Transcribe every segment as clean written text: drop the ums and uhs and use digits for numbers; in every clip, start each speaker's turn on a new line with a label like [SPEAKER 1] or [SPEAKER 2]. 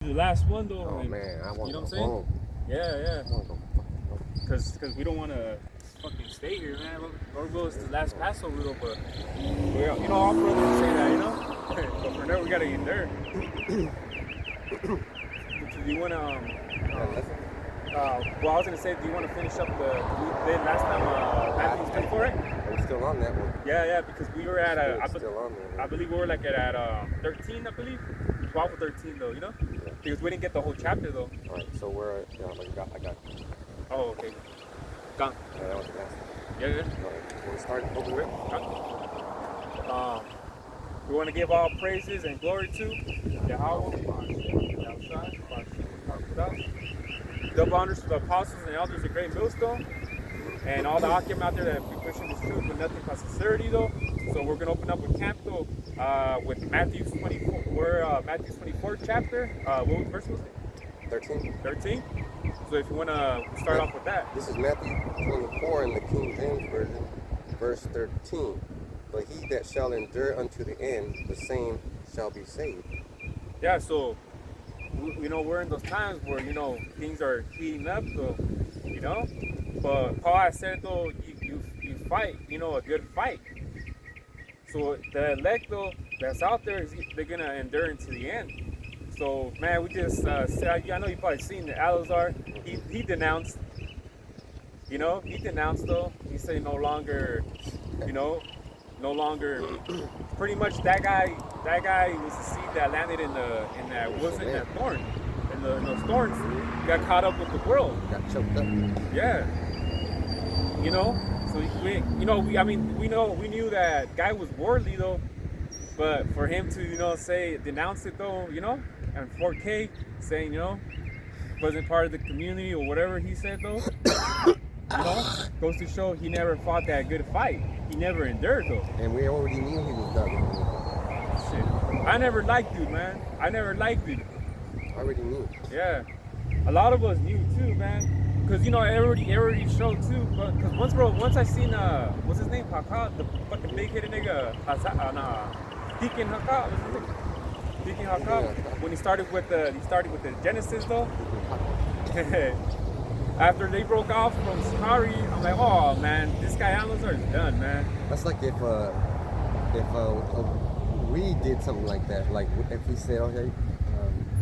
[SPEAKER 1] The last one though.
[SPEAKER 2] Oh
[SPEAKER 1] and,
[SPEAKER 2] man, I want
[SPEAKER 1] you know
[SPEAKER 2] to
[SPEAKER 1] what
[SPEAKER 2] go
[SPEAKER 1] I'm saying?
[SPEAKER 2] home.
[SPEAKER 1] Yeah.
[SPEAKER 2] I want to go fucking home.
[SPEAKER 1] Cause we don't want to fucking stay here, man. Lord wills the last Passover though, but we, all brothers say that, but for now we gotta endure. Do you wanna well, I was gonna say, do you want to finish up we did last time Matthew's 24, right?
[SPEAKER 2] I'm still on that one.
[SPEAKER 1] Yeah, because we were at
[SPEAKER 2] Still on there.
[SPEAKER 1] I believe we were like at 13, I believe, 12 or 13 though,
[SPEAKER 2] Yeah.
[SPEAKER 1] because we didn't get the whole chapter though.
[SPEAKER 2] All right, so we're I got.
[SPEAKER 1] Oh, okay. Gone.
[SPEAKER 2] Yeah, that was the last one.
[SPEAKER 1] Yeah.
[SPEAKER 2] All right, want to start over with?
[SPEAKER 1] We want to give all praises and glory to Yahweh. Double honors to the apostles and elders of Great Millstone, and all the Akim out there that be pushing this truth with nothing but sincerity though. So we're gonna open up with camp though with Matthew's 24. We're Matthew's 24th chapter. What verse was it?
[SPEAKER 2] 13.
[SPEAKER 1] 13. So if you want to start off with that.
[SPEAKER 2] This is Matthew 24 in the King James Version, verse 13. But he that shall endure unto the end, the same shall be saved.
[SPEAKER 1] Yeah, so we're in those times where things are heating up, though, But Paul has said though, you fight, a good fight. So the elect though that's out there, they're gonna endure into the end. So man, we just I know you probably seen the Alazar. He denounced. He denounced though. He said no longer. Pretty much that guy was the seed that landed in that thorn. In those thorns, got caught up with the world.
[SPEAKER 2] Got choked up.
[SPEAKER 1] Yeah. So we knew that guy was worldly though, but for him to denounce it though, and 4K saying wasn't part of the community or whatever he said though, goes to show he never fought that good fight. He never endured though.
[SPEAKER 2] And we already knew he was done.
[SPEAKER 1] Shit. I never liked dude, man. I
[SPEAKER 2] Already knew.
[SPEAKER 1] Yeah. A lot of us knew too, man. Cause everybody showed too. Cause once I seen what's his name, Haka, the fucking big-headed nigga, Deacon Haka, what's his name? Deacon Haka. When he started with the Genesis though. After they broke off from Sakari, I'm like, oh man, this guy Alazar is done, man.
[SPEAKER 2] That's like if we did something like that, like if we said, okay,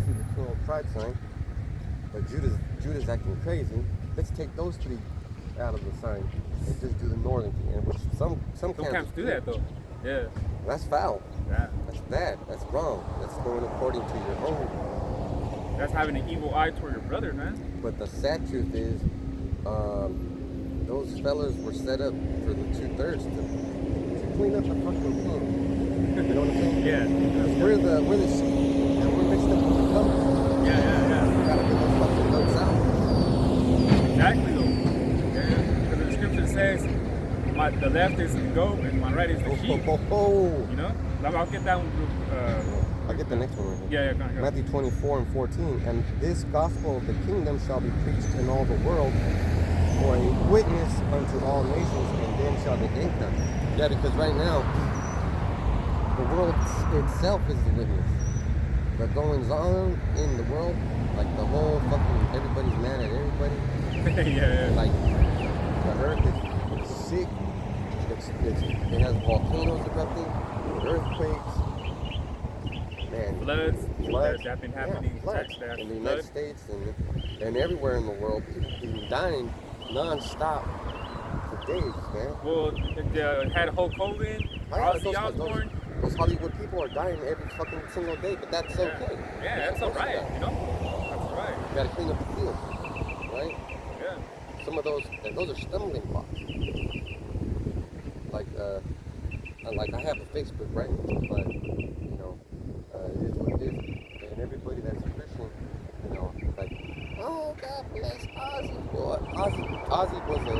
[SPEAKER 2] see the cool pride sign, but Judah's acting crazy. Let's take those three out of the sign and just do the northern thing, which some camps
[SPEAKER 1] do that though. Yeah.
[SPEAKER 2] That's foul.
[SPEAKER 1] Yeah.
[SPEAKER 2] That's bad. That's wrong. That's going according to your own.
[SPEAKER 1] That's having an evil eye toward your brother, man.
[SPEAKER 2] But the sad truth is, those fellas were set up for the 2/3 to clean up the fucking thing. You know what I'm saying?
[SPEAKER 1] Yeah.
[SPEAKER 2] We're the sheep, and we're mixed up with the goats.
[SPEAKER 1] Yeah.
[SPEAKER 2] We gotta get those fucking goats out.
[SPEAKER 1] Exactly though. Yeah. Because the scripture says, the left is the goat and my right is the sheep. I'll get that one.
[SPEAKER 2] I'll get the next one right here.
[SPEAKER 1] Yeah, go.
[SPEAKER 2] Matthew 24 and 14. And this gospel of the kingdom shall be preached in all the world for a witness unto all nations, and then shall the end come. Yeah, because right now, the world itself is the witness. The goings on in the world, like the whole fucking, everybody's mad at everybody.
[SPEAKER 1] Yeah.
[SPEAKER 2] Like, the earth is sick. It has volcanoes erupting, earthquakes. Man,
[SPEAKER 1] floods that have been happening
[SPEAKER 2] in the United States and everywhere in the world. People have been dying non-stop for days, man.
[SPEAKER 1] Well, they had Hulk Hogan, Ozzy Osbourne.
[SPEAKER 2] Those Hollywood people are dying every fucking single day, but that's okay.
[SPEAKER 1] Yeah, that's alright, That's alright.
[SPEAKER 2] You gotta clean up the field, right?
[SPEAKER 1] Yeah.
[SPEAKER 2] Some of those are stumbling blocks. Like I have a Facebook, right? But it is what it is. And everybody that's a Christian, like, oh, God bless Ozzy. Boy, Ozzy was a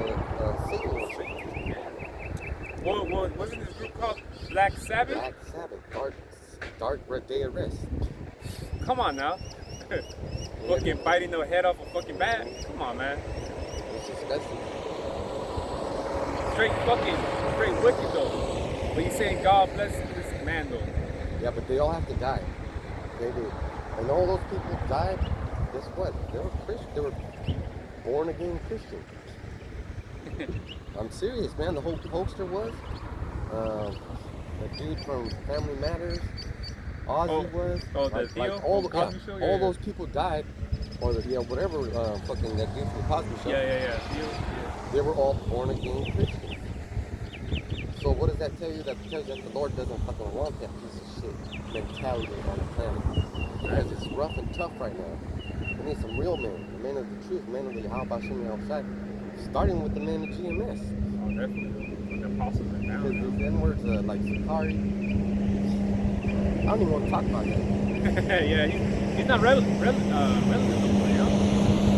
[SPEAKER 2] Satanist.
[SPEAKER 1] Well, wasn't this group called Black Sabbath?
[SPEAKER 2] Black Sabbath, Dark Red Day of Rest.
[SPEAKER 1] Come on now. Fucking biting the head off a fucking bat. Come on, man.
[SPEAKER 2] It's disgusting.
[SPEAKER 1] Straight wicked though. But you saying God bless this man though.
[SPEAKER 2] Yeah, but they all have to die. They do. And all those people died. Guess what? They were Christian. They were born again Christian. I'm serious, man. The whole poster was. The dude from Family Matters, Ozzy was.
[SPEAKER 1] Oh, the Theo
[SPEAKER 2] all
[SPEAKER 1] from Cosby Show?
[SPEAKER 2] all those people died, or whatever fucking that dude from Cosby Show.
[SPEAKER 1] Yeah. Theo, yeah.
[SPEAKER 2] They were all born again Christians. So what does that tell you? That tells you that the Lord doesn't fucking want that piece of shit mentality on the planet. Because it's rough and tough right now. We need some real men, the men of the truth, men of the Yahweh Shem outside. Starting with the men of GMS.
[SPEAKER 1] Oh, definitely. With the apostles and now.
[SPEAKER 2] Because these N-words like Sakari, I don't even want to talk about that.
[SPEAKER 1] Yeah, he's not relevant no more, you know?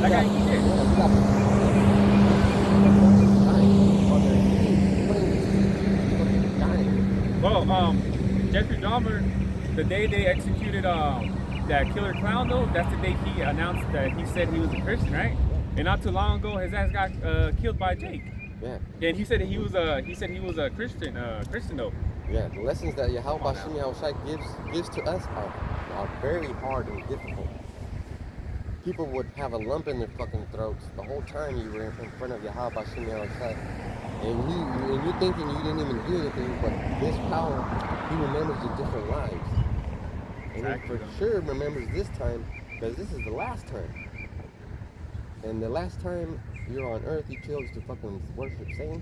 [SPEAKER 1] That guy ain't shit. Well, Jeffrey Dahmer, the day they executed that killer clown though, that's the day he announced that he said he was a Christian, right? And not too long ago, his ass got killed by Jake.
[SPEAKER 2] Yeah.
[SPEAKER 1] And he said he was a Christian though.
[SPEAKER 2] Yeah, the lessons that Yahweh Shem Yahushai gives to us are very hard and difficult. People would have a lump in their fucking throats the whole time you were in front of Yahweh Shem Yahushai. And you're thinking you didn't even do anything, but this power, he remembers the different lives. And he for sure remembers this time, because this is the last time. And the last time you're on earth, you chose to fucking worship Satan.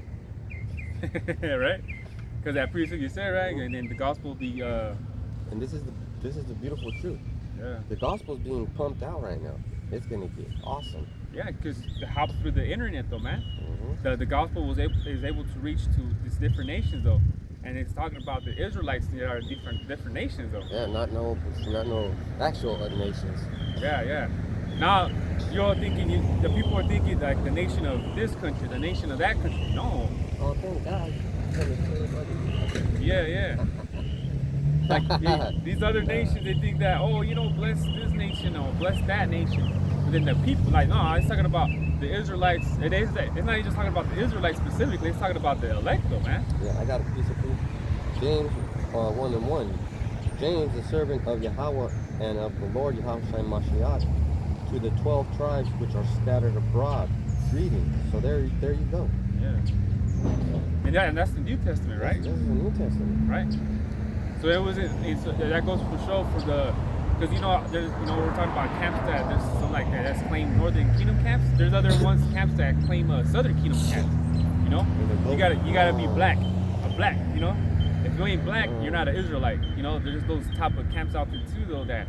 [SPEAKER 1] Right? Because that precept you said, right? And then the gospel be
[SPEAKER 2] and this is the beautiful truth.
[SPEAKER 1] Yeah.
[SPEAKER 2] The gospel's being pumped out right now. It's gonna get awesome.
[SPEAKER 1] Yeah, because it hops through the internet though, man.
[SPEAKER 2] Mm-hmm.
[SPEAKER 1] The gospel is able to reach to these different nations though. And it's talking about the Israelites that are different nations though.
[SPEAKER 2] Yeah, not no actual nations.
[SPEAKER 1] Yeah. Now you're thinking the people are thinking like the nation of this country, the nation of that country. No.
[SPEAKER 2] Oh, thank God.
[SPEAKER 1] Yeah. Like these other nations, they think that, oh, bless this nation or bless that nation. But then the people, like, no, it's talking about the Israelites. It's not even just talking about the Israelites specifically. It's talking about the elect, though, man.
[SPEAKER 2] Yeah, I got a piece of proof. James 1:1. James, the servant of Yahweh and of the Lord Yahweh Mashiach, to the 12 tribes which are scattered abroad. Greetings. So there you go.
[SPEAKER 1] Yeah. And that's the New Testament, right?
[SPEAKER 2] This is the New Testament.
[SPEAKER 1] Right. So that goes for show for the, because there's we're talking about camps that there's some like that's claim Northern Kingdom camps. There's other camps that claim Southern Kingdom camps. You gotta be black, If you ain't black, you're not an Israelite. There's those type of camps out there too though that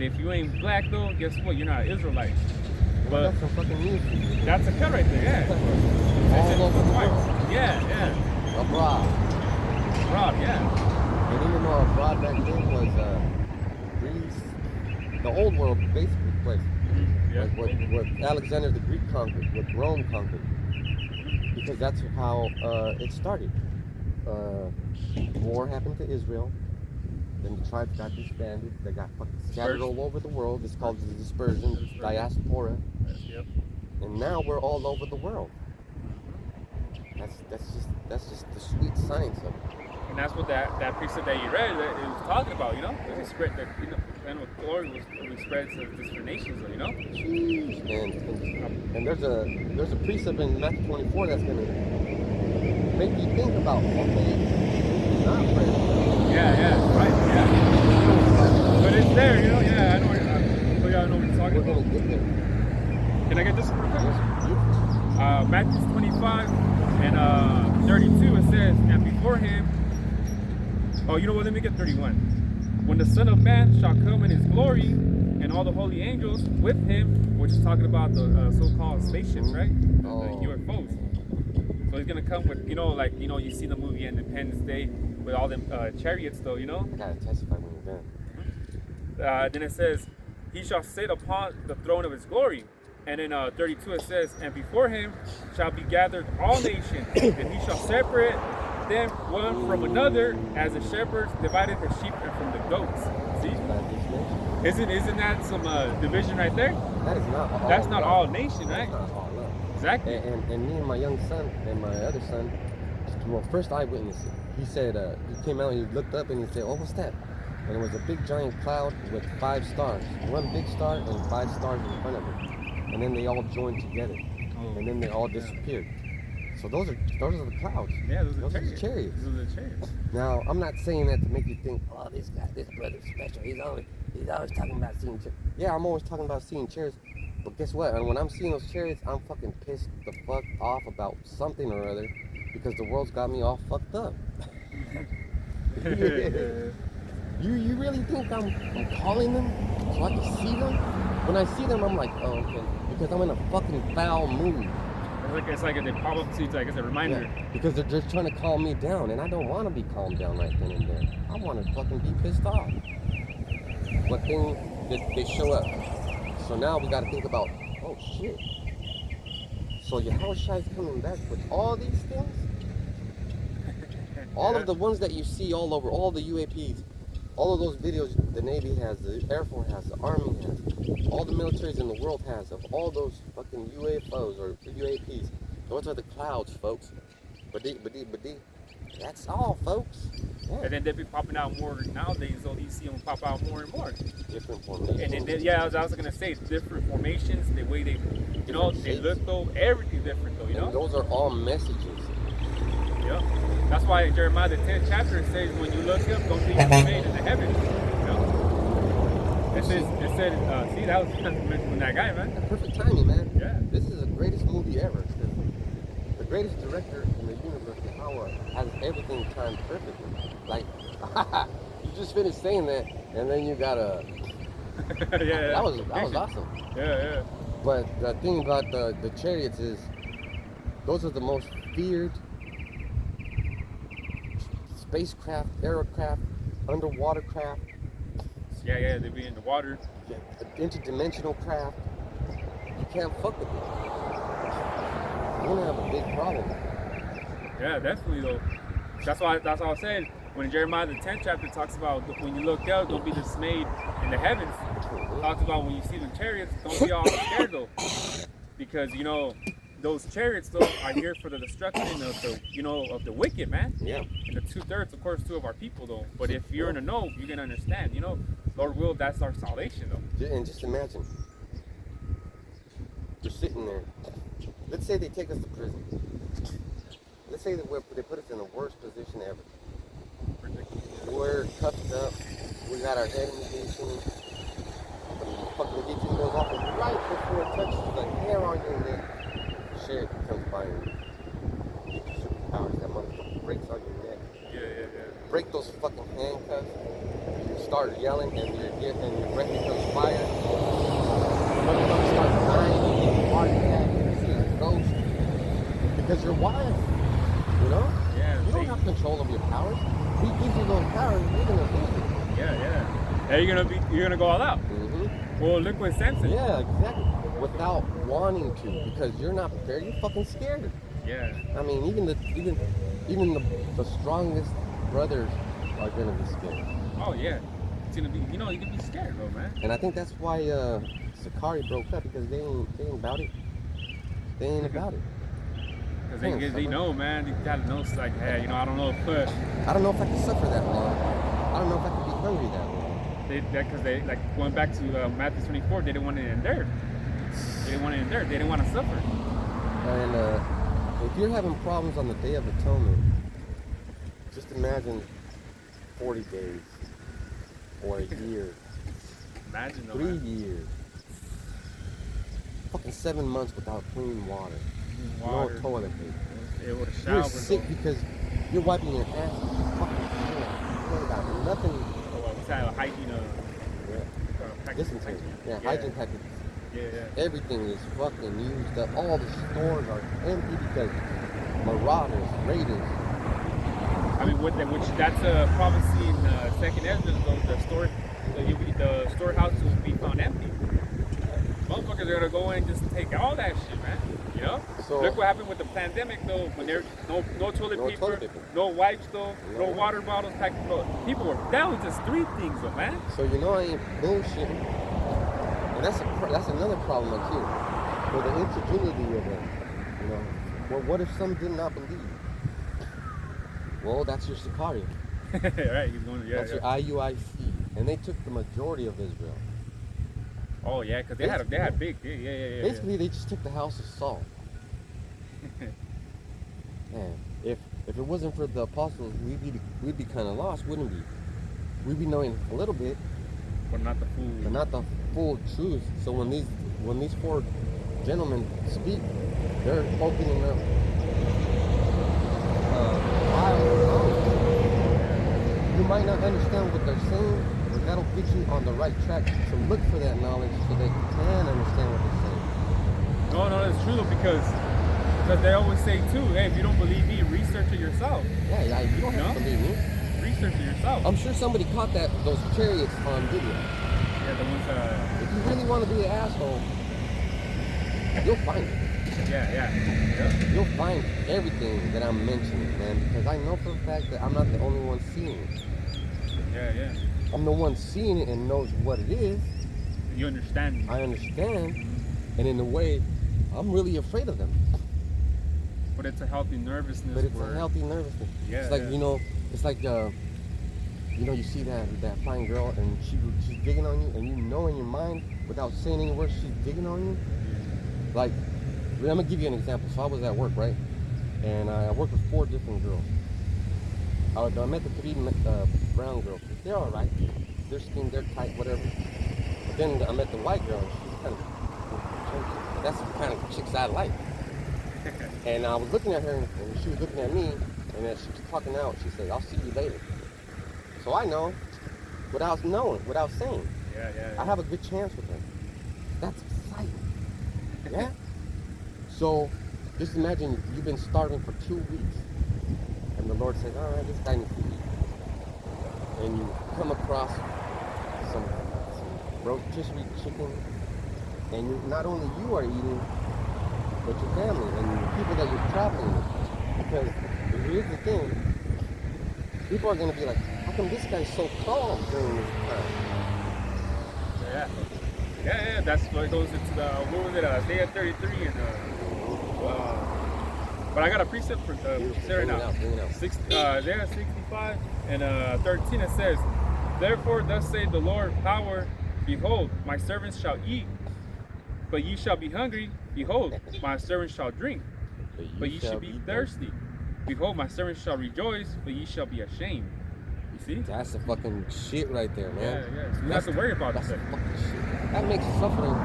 [SPEAKER 1] if you ain't black though, guess what? You're not an Israelite.
[SPEAKER 2] But that's some fucking news.
[SPEAKER 1] That's a cut right there, yeah.
[SPEAKER 2] All over the world.
[SPEAKER 1] Yeah.
[SPEAKER 2] Abroad,
[SPEAKER 1] yeah.
[SPEAKER 2] And even though abroad back then was Greece, the old world basically place.
[SPEAKER 1] Yeah.
[SPEAKER 2] Like what Alexander the Greek conquered, what Rome conquered. Because that's how it started. War happened to Israel. Then the tribes got disbanded. They got fucking scattered all over the world. It's called the dispersion, diaspora.
[SPEAKER 1] Yep.
[SPEAKER 2] And now we're all over the world. That's just the sweet science of it.
[SPEAKER 1] And that's what that precept that you read that it was talking about, It spread that and with glory was spread to different nations,
[SPEAKER 2] Jeez, and there's a precept in Matthew 24 that's gonna make you think about okay, not friends.
[SPEAKER 1] Yeah, right, yeah. But it's there, I know what you're talking about.
[SPEAKER 2] We're gonna get there.
[SPEAKER 1] Can I get this real quick? Matthew 25 and 32 it says, and before him. Oh, let me get 31. When the Son of Man shall come in his glory, and all the holy angels with him, which is talking about the so-called spaceships, right? The UFOs. So he's gonna come with, you see the movie Independence Day with all them chariots, though,
[SPEAKER 2] I gotta testify when you're done.
[SPEAKER 1] Then it says, he shall sit upon the throne of his glory. And in 32 it says, and before him shall be gathered all nations, and he shall separate them one from another, as the shepherds divided the sheep from the goats. See? Isn't that some division right there?
[SPEAKER 2] That is not all.
[SPEAKER 1] That's not all nation, right?
[SPEAKER 2] That's not all love.
[SPEAKER 1] Exactly.
[SPEAKER 2] And me and my young son and my other son, well, first eyewitness, he said he came out and he looked up and he said, "Oh, what's that?" and it was a big giant cloud with 5 stars. One big star and 5 stars in front of it. And then they all joined together.
[SPEAKER 1] Oh,
[SPEAKER 2] And then they all
[SPEAKER 1] yeah.
[SPEAKER 2] disappeared. So those are the clouds.
[SPEAKER 1] Yeah, those are
[SPEAKER 2] Those are the
[SPEAKER 1] chariots.
[SPEAKER 2] chariots.
[SPEAKER 1] Those are the chariots.
[SPEAKER 2] Now, I'm not saying that to make you think, oh, this brother's special. He's always talking about seeing chariots. Yeah, I'm always talking about seeing chariots. But guess what? And when I'm seeing those chariots, I'm fucking pissed the fuck off about something or other because the world's got me all fucked up. You really think I'm calling them so I can see them? When I see them, I'm like, oh, okay. Because I'm in a fucking foul mood.
[SPEAKER 1] It's like they pop up to you like as a reminder.
[SPEAKER 2] Yeah, because they're just trying to calm me down, and I don't want to be calmed down right then and there. I want to fucking be pissed off. But then they show up. So now we got to think about, oh shit. So Yahushua is coming back with all these things? All of the ones that you see all over, all the UAPs, all of those videos the Navy has, the Air Force has, the Army has, all the militaries in the world has, of all those fucking UFOs or UAPs. Those are the clouds, folks. Badi. That's all, folks. Yeah.
[SPEAKER 1] And then they be popping out more nowadays, so you see them pop out more and more.
[SPEAKER 2] Different formations.
[SPEAKER 1] And then, I was gonna say different formations, the way they, you know, they look though, everything different though, you know.
[SPEAKER 2] And those are all messages.
[SPEAKER 1] Yeah. That's why in Jeremiah the 10th chapter it says, when you look up, don't be dismayed in the heavens. You know. It said, see, that was from that guy, man.
[SPEAKER 2] Perfect timing, man.
[SPEAKER 1] Yeah.
[SPEAKER 2] This is the greatest movie ever. The greatest director in the universe, Howard, has everything timed perfectly. Like, you just finished saying that, and then you got a.
[SPEAKER 1] Yeah.
[SPEAKER 2] That was awesome.
[SPEAKER 1] Yeah.
[SPEAKER 2] But the thing about the chariots is, those are the most feared spacecraft, aircraft, underwater craft.
[SPEAKER 1] Yeah, they be in the water.
[SPEAKER 2] Yeah, interdimensional craft. You can't fuck with it. You're gonna have a big problem.
[SPEAKER 1] Yeah, definitely though. That's why I was saying, when Jeremiah the 10th chapter talks about when you look out, don't be dismayed in the heavens. Talks about when you see the chariots, don't be all scared though, because you know those chariots though are here for the destruction of the wicked, man.
[SPEAKER 2] Yeah.
[SPEAKER 1] And the 2/3, of course, two of our people though. But if you're in the know, you can understand. You know, Lord will, that's our salvation though.
[SPEAKER 2] And just imagine, you're sitting there. Let's say they take us to prison. Let's say that they put us in the worst position ever. We're cuffed up. We got our head in the guillotine. The fucking guillotine goes off, and right before it touches the hair on your neck, the sheriff comes by and gives you superpowers. That motherfucker breaks on your neck.
[SPEAKER 1] Yeah.
[SPEAKER 2] Break those fucking handcuffs. You start yelling, and your breath becomes fire. Motherfucker starts dying, you get a heart attack, you see a ghost. Because you're wild, you know?
[SPEAKER 1] Yeah.
[SPEAKER 2] You don't have control of your powers. If he gives you those powers, you're gonna lose it.
[SPEAKER 1] Yeah. Hey, you're gonna go all out.
[SPEAKER 2] Mm-hmm.
[SPEAKER 1] Well, look with Samson.
[SPEAKER 2] Yeah, exactly. Without wanting to, because you're not prepared. You're fucking scared.
[SPEAKER 1] Yeah.
[SPEAKER 2] I mean, even the strongest brothers are gonna be scared.
[SPEAKER 1] Oh yeah. It's gonna be, you can be scared though, man.
[SPEAKER 2] And I think that's why Sakari broke up, because they ain't about it. They ain't about it.
[SPEAKER 1] Because they know, man. They gotta know, it's like, hey, I don't know if
[SPEAKER 2] I don't know if I can suffer that long. I don't know if I can be hungry that long.
[SPEAKER 1] because they like going back to Matthew 24, they didn't want to endure. They didn't want to suffer.
[SPEAKER 2] And if you're having problems on the Day of Atonement, just imagine 40 days or a year.
[SPEAKER 1] Imagine though,
[SPEAKER 2] 3
[SPEAKER 1] man.
[SPEAKER 2] years. Fucking 7 months without clean water.
[SPEAKER 1] Water.
[SPEAKER 2] No toilet paper.
[SPEAKER 1] Able to
[SPEAKER 2] You're
[SPEAKER 1] shower.
[SPEAKER 2] sick because you're wiping your ass. Fucking shit. You ain't got nothing.
[SPEAKER 1] What's that? Hygiene.
[SPEAKER 2] Dysentery. Yeah, hygiene packages.
[SPEAKER 1] Yeah.
[SPEAKER 2] Everything is fucking used up. All the stores are empty because marauders, raiders.
[SPEAKER 1] I mean, which that's a prophecy in Second Ezra. The storehouses will be found empty. Motherfuckers are gonna go in and just take all that shit, man. You know?
[SPEAKER 2] So,
[SPEAKER 1] look what happened with the pandemic though, when there's no toilet paper, no wipes though, no water bottles, people were down with just 3 things though, man.
[SPEAKER 2] So I ain't bullshitting. And that's another problem too. For the incredulity of it. Well, what if some did not believe? Well, that's your Sicario.
[SPEAKER 1] Right, he's going. Yeah.
[SPEAKER 2] That's your IUIC. and they took the majority of Israel.
[SPEAKER 1] Oh yeah, because they had big. Yeah.
[SPEAKER 2] Basically, they just took the house of Saul. Man, if it wasn't for the apostles, we'd be kind of lost, wouldn't we? We'd be knowing a little bit,
[SPEAKER 1] But not the full.
[SPEAKER 2] but not the full truth. So when these four gentlemen speak, they're opening up you might not understand what they're saying, but that'll get you on the right track to look for that knowledge so they can understand what they're saying.
[SPEAKER 1] No, that's true though, because they always say too, hey, if you don't believe me, research it yourself.
[SPEAKER 2] Yeah, you don't have to believe me.
[SPEAKER 1] Research it yourself.
[SPEAKER 2] I'm sure somebody caught those chariots on video.
[SPEAKER 1] Yeah, the ones
[SPEAKER 2] If you really want to be an asshole, you'll find it.
[SPEAKER 1] Yeah.
[SPEAKER 2] You'll find everything that I'm mentioning, man, because I know for a fact that I'm not the only one seeing it.
[SPEAKER 1] Yeah.
[SPEAKER 2] I'm the one seeing it and knows what it is.
[SPEAKER 1] You understand.
[SPEAKER 2] I understand, and in a way, I'm really afraid of them.
[SPEAKER 1] But it's a healthy nervousness.
[SPEAKER 2] A healthy nervousness.
[SPEAKER 1] Yeah.
[SPEAKER 2] It's like, it's like, you see that fine girl and she's digging on you, and you know in your mind, without saying any words, she's digging on you. Like, I'm gonna give you an example. So I was at work, right? And I worked with 4 different girls. I met the 3 brown girls. They're all right. They're skinny, they're tight, whatever. But then I met the white girl, and she's kind of chunky. That's the kind of chicks I like. And I was looking at her, and she was looking at me, and as she was talking out, she said, "I'll see you later." So I know, without saying.
[SPEAKER 1] Yeah.
[SPEAKER 2] I have a good chance with her. That's exciting. Yeah? So, just imagine you've been starving for 2 weeks, and the Lord says, all right, this guy needs to eat. And you come across some rotisserie chicken, and not only you are eating, but your family and the people that you're traveling with. Because here's the thing, people are going to be like, how come this guy's so calm during this time?
[SPEAKER 1] Yeah. That's what goes into the, what was it, Isaiah 33 and but I got a precept for right now. Isaiah 65 and 13, it says, therefore thus saith the Lord power, behold, my servants shall eat, but ye shall be hungry. Behold, my servants shall drink, but ye shall be thirsty. Behold, my servants shall rejoice, but ye shall be ashamed. You see?
[SPEAKER 2] That's the fucking shit right there, man.
[SPEAKER 1] Yeah. So you have to worry about that.
[SPEAKER 2] That's the fucking shit. That makes suffering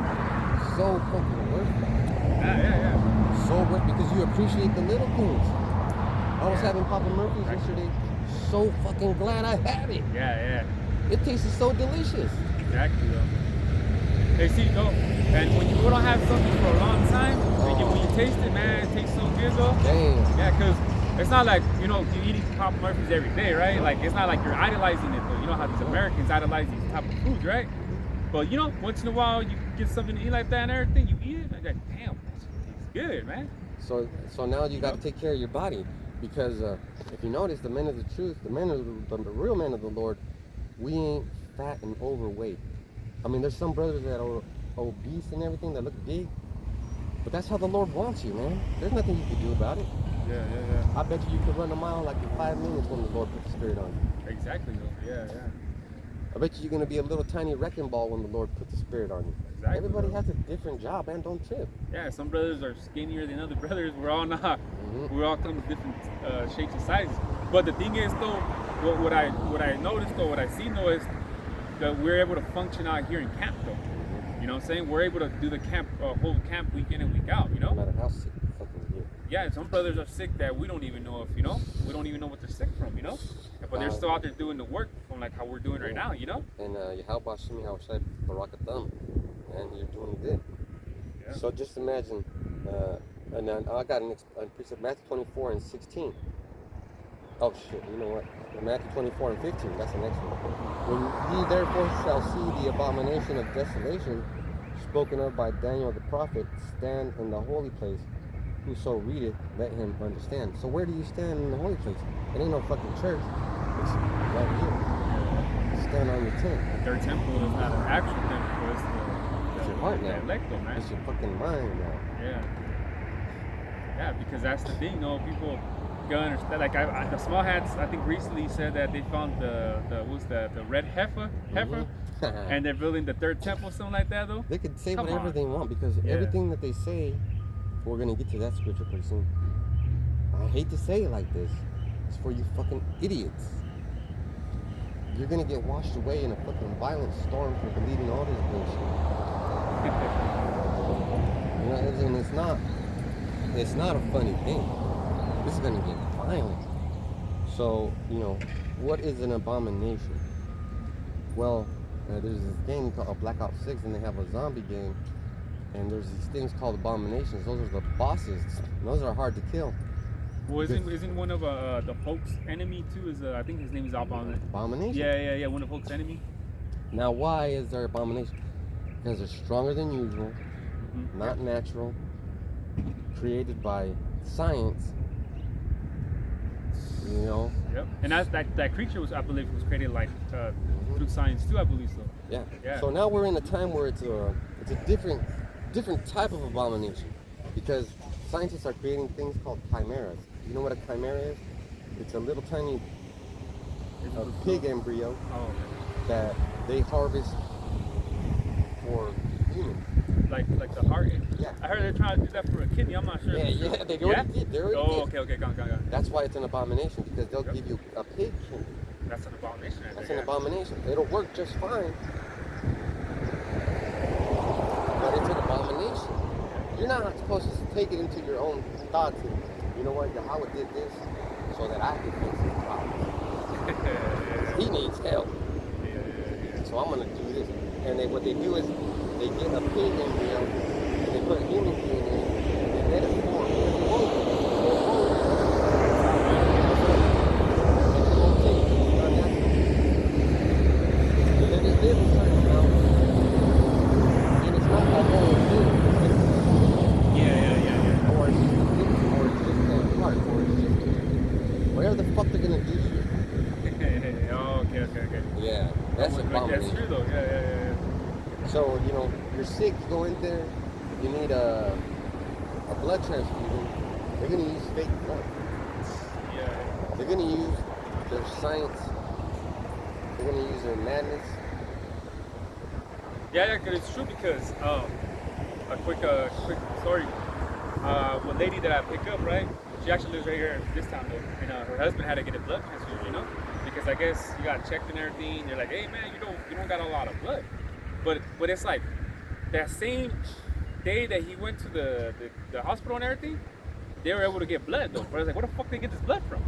[SPEAKER 2] so fucking worth it.
[SPEAKER 1] Yeah.
[SPEAKER 2] So worth, because you appreciate the little things. I was having Papa Murphy's yesterday. So fucking glad I had it.
[SPEAKER 1] Yeah.
[SPEAKER 2] It tasted so delicious.
[SPEAKER 1] Exactly, though. Hey, see, though, and when you don't have something for a long time, and when you taste it, man, it tastes so good, though.
[SPEAKER 2] Damn.
[SPEAKER 1] Yeah, because it's not like, you're eating Papa Murphy's every day, right? Like, it's not like you're idolizing it, though. You know how these Americans idolize these type of foods, right? But, once in a while, you get something to eat like that and everything, you eat it, and you're like, damn, that tastes good, man.
[SPEAKER 2] So now you got to take care of your body, because if you notice, the men of the truth, the real men of the Lord, we ain't fat and overweight. I mean, there's some brothers that are obese and everything that look big, but that's how the Lord wants you, man. There's nothing you can do about it.
[SPEAKER 1] Yeah.
[SPEAKER 2] I bet you could run a mile like in 5 minutes when the Lord puts the Spirit on you.
[SPEAKER 1] Exactly, though. Yeah.
[SPEAKER 2] I bet you're going to be a little tiny wrecking ball when the Lord puts the Spirit on you.
[SPEAKER 1] Exactly.
[SPEAKER 2] Everybody has a different job, man. Don't trip.
[SPEAKER 1] Yeah, some brothers are skinnier than other brothers. We're all not. Mm-hmm. We all come with different shapes and sizes. But the thing is, though, what I noticed, though, what I see, though, is that we're able to function out here in camp, though. You know what I'm saying? We're able to do the camp, whole camp week in and week out,
[SPEAKER 2] No matter how sick you fucking get.
[SPEAKER 1] Yeah, some brothers are sick that we don't even know if, we don't even know what they're sick from, But they're still out there doing the work from like how we're doing right now,
[SPEAKER 2] And Yahweh Shemi Hawashai Barakatham, and you're doing good. Yeah. So just imagine, and then I got a precept, Matthew 24 and 16. Oh shit, you know what? Matthew 24 and 15, that's the next one. When ye therefore shall see the abomination of desolation spoken of by Daniel the prophet stand in the holy place, whoso readeth, let him understand. So where do you stand in the holy place? It ain't no fucking church. It's right here. Stand on your tent.
[SPEAKER 1] Their temple is not an actual temple,
[SPEAKER 2] it's your heart now.
[SPEAKER 1] Electo, man.
[SPEAKER 2] It's your fucking mind now.
[SPEAKER 1] Yeah, because that's the thing, though. gun or stuff. Like the small hats, I think recently said that they found the red heifer, and they're building the third temple, something like that though.
[SPEAKER 2] They could say
[SPEAKER 1] Come
[SPEAKER 2] whatever
[SPEAKER 1] on.
[SPEAKER 2] they want because
[SPEAKER 1] Yeah.
[SPEAKER 2] everything that they say, we're gonna get to that scripture pretty soon. I hate to say it like this. It's for you fucking idiots. You're gonna get washed away in a fucking violent storm for believing all this bullshit. You know, and it's not a funny thing. This is gonna get violent. So, you know, what is an abomination? Well, there's this game called Black Ops 6, and they have a zombie game, and there's these things called abominations. Those are the bosses. And those are hard to kill.
[SPEAKER 1] Well, isn't one of the Hulk's enemy too? Is I think his name is Abomination.
[SPEAKER 2] Abomination?
[SPEAKER 1] Yeah. One of Hulk's enemy.
[SPEAKER 2] Now, why is there abomination? Because they're stronger than usual, not natural, created by science. You know.
[SPEAKER 1] Yep. And that creature was, I believe, was created like through science too. I believe so.
[SPEAKER 2] Yeah.
[SPEAKER 1] Yeah.
[SPEAKER 2] So now we're in a time where it's a different type of abomination, because scientists are creating things called chimeras. You know what a chimera is? It's a little tiny pig embryo that they harvest for humans.
[SPEAKER 1] Like the heart.
[SPEAKER 2] Yeah.
[SPEAKER 1] I heard they're trying to do that for a kidney. I'm not sure.
[SPEAKER 2] Yeah, they already did. They already did.
[SPEAKER 1] Okay, gone.
[SPEAKER 2] That's why it's an abomination, because they'll give you a pig kidney.
[SPEAKER 1] That's an abomination.
[SPEAKER 2] That's an abomination. It'll work just fine, but it's an abomination. You're not supposed to take it into your own thoughts and, you know what, Yahweh did this so that I can fix his problems. He needs help. So I'm going to do this. And what they do is they get a pig embryo and they put human DNA and they let it form. And it won't take it. It's not natural. And then it lives a certain amount. And it's not a whole thing.
[SPEAKER 1] Yeah.
[SPEAKER 2] Or it's just a liver, or it's just a heart, or it's just whatever the fuck they're going to do to you.
[SPEAKER 1] Okay.
[SPEAKER 2] Yeah, that's abomination.
[SPEAKER 1] That's true though. Yeah.
[SPEAKER 2] So, you know, you're sick, you go in there, you need a blood transfusion, they're going to use fake blood.
[SPEAKER 1] Yeah.
[SPEAKER 2] They're going to use their science, they're going to use their madness.
[SPEAKER 1] Yeah, cause it's true because a quick story. One lady that I pick up, right? She actually lives right here in this town though, and her husband had to get a blood transfusion, you know, because I guess you got checked and everything. They're like, hey man, you don't got a lot of blood. But it's like that same day that he went to the hospital and everything, they were able to get blood though. But I was like, where the fuck did they get this blood from?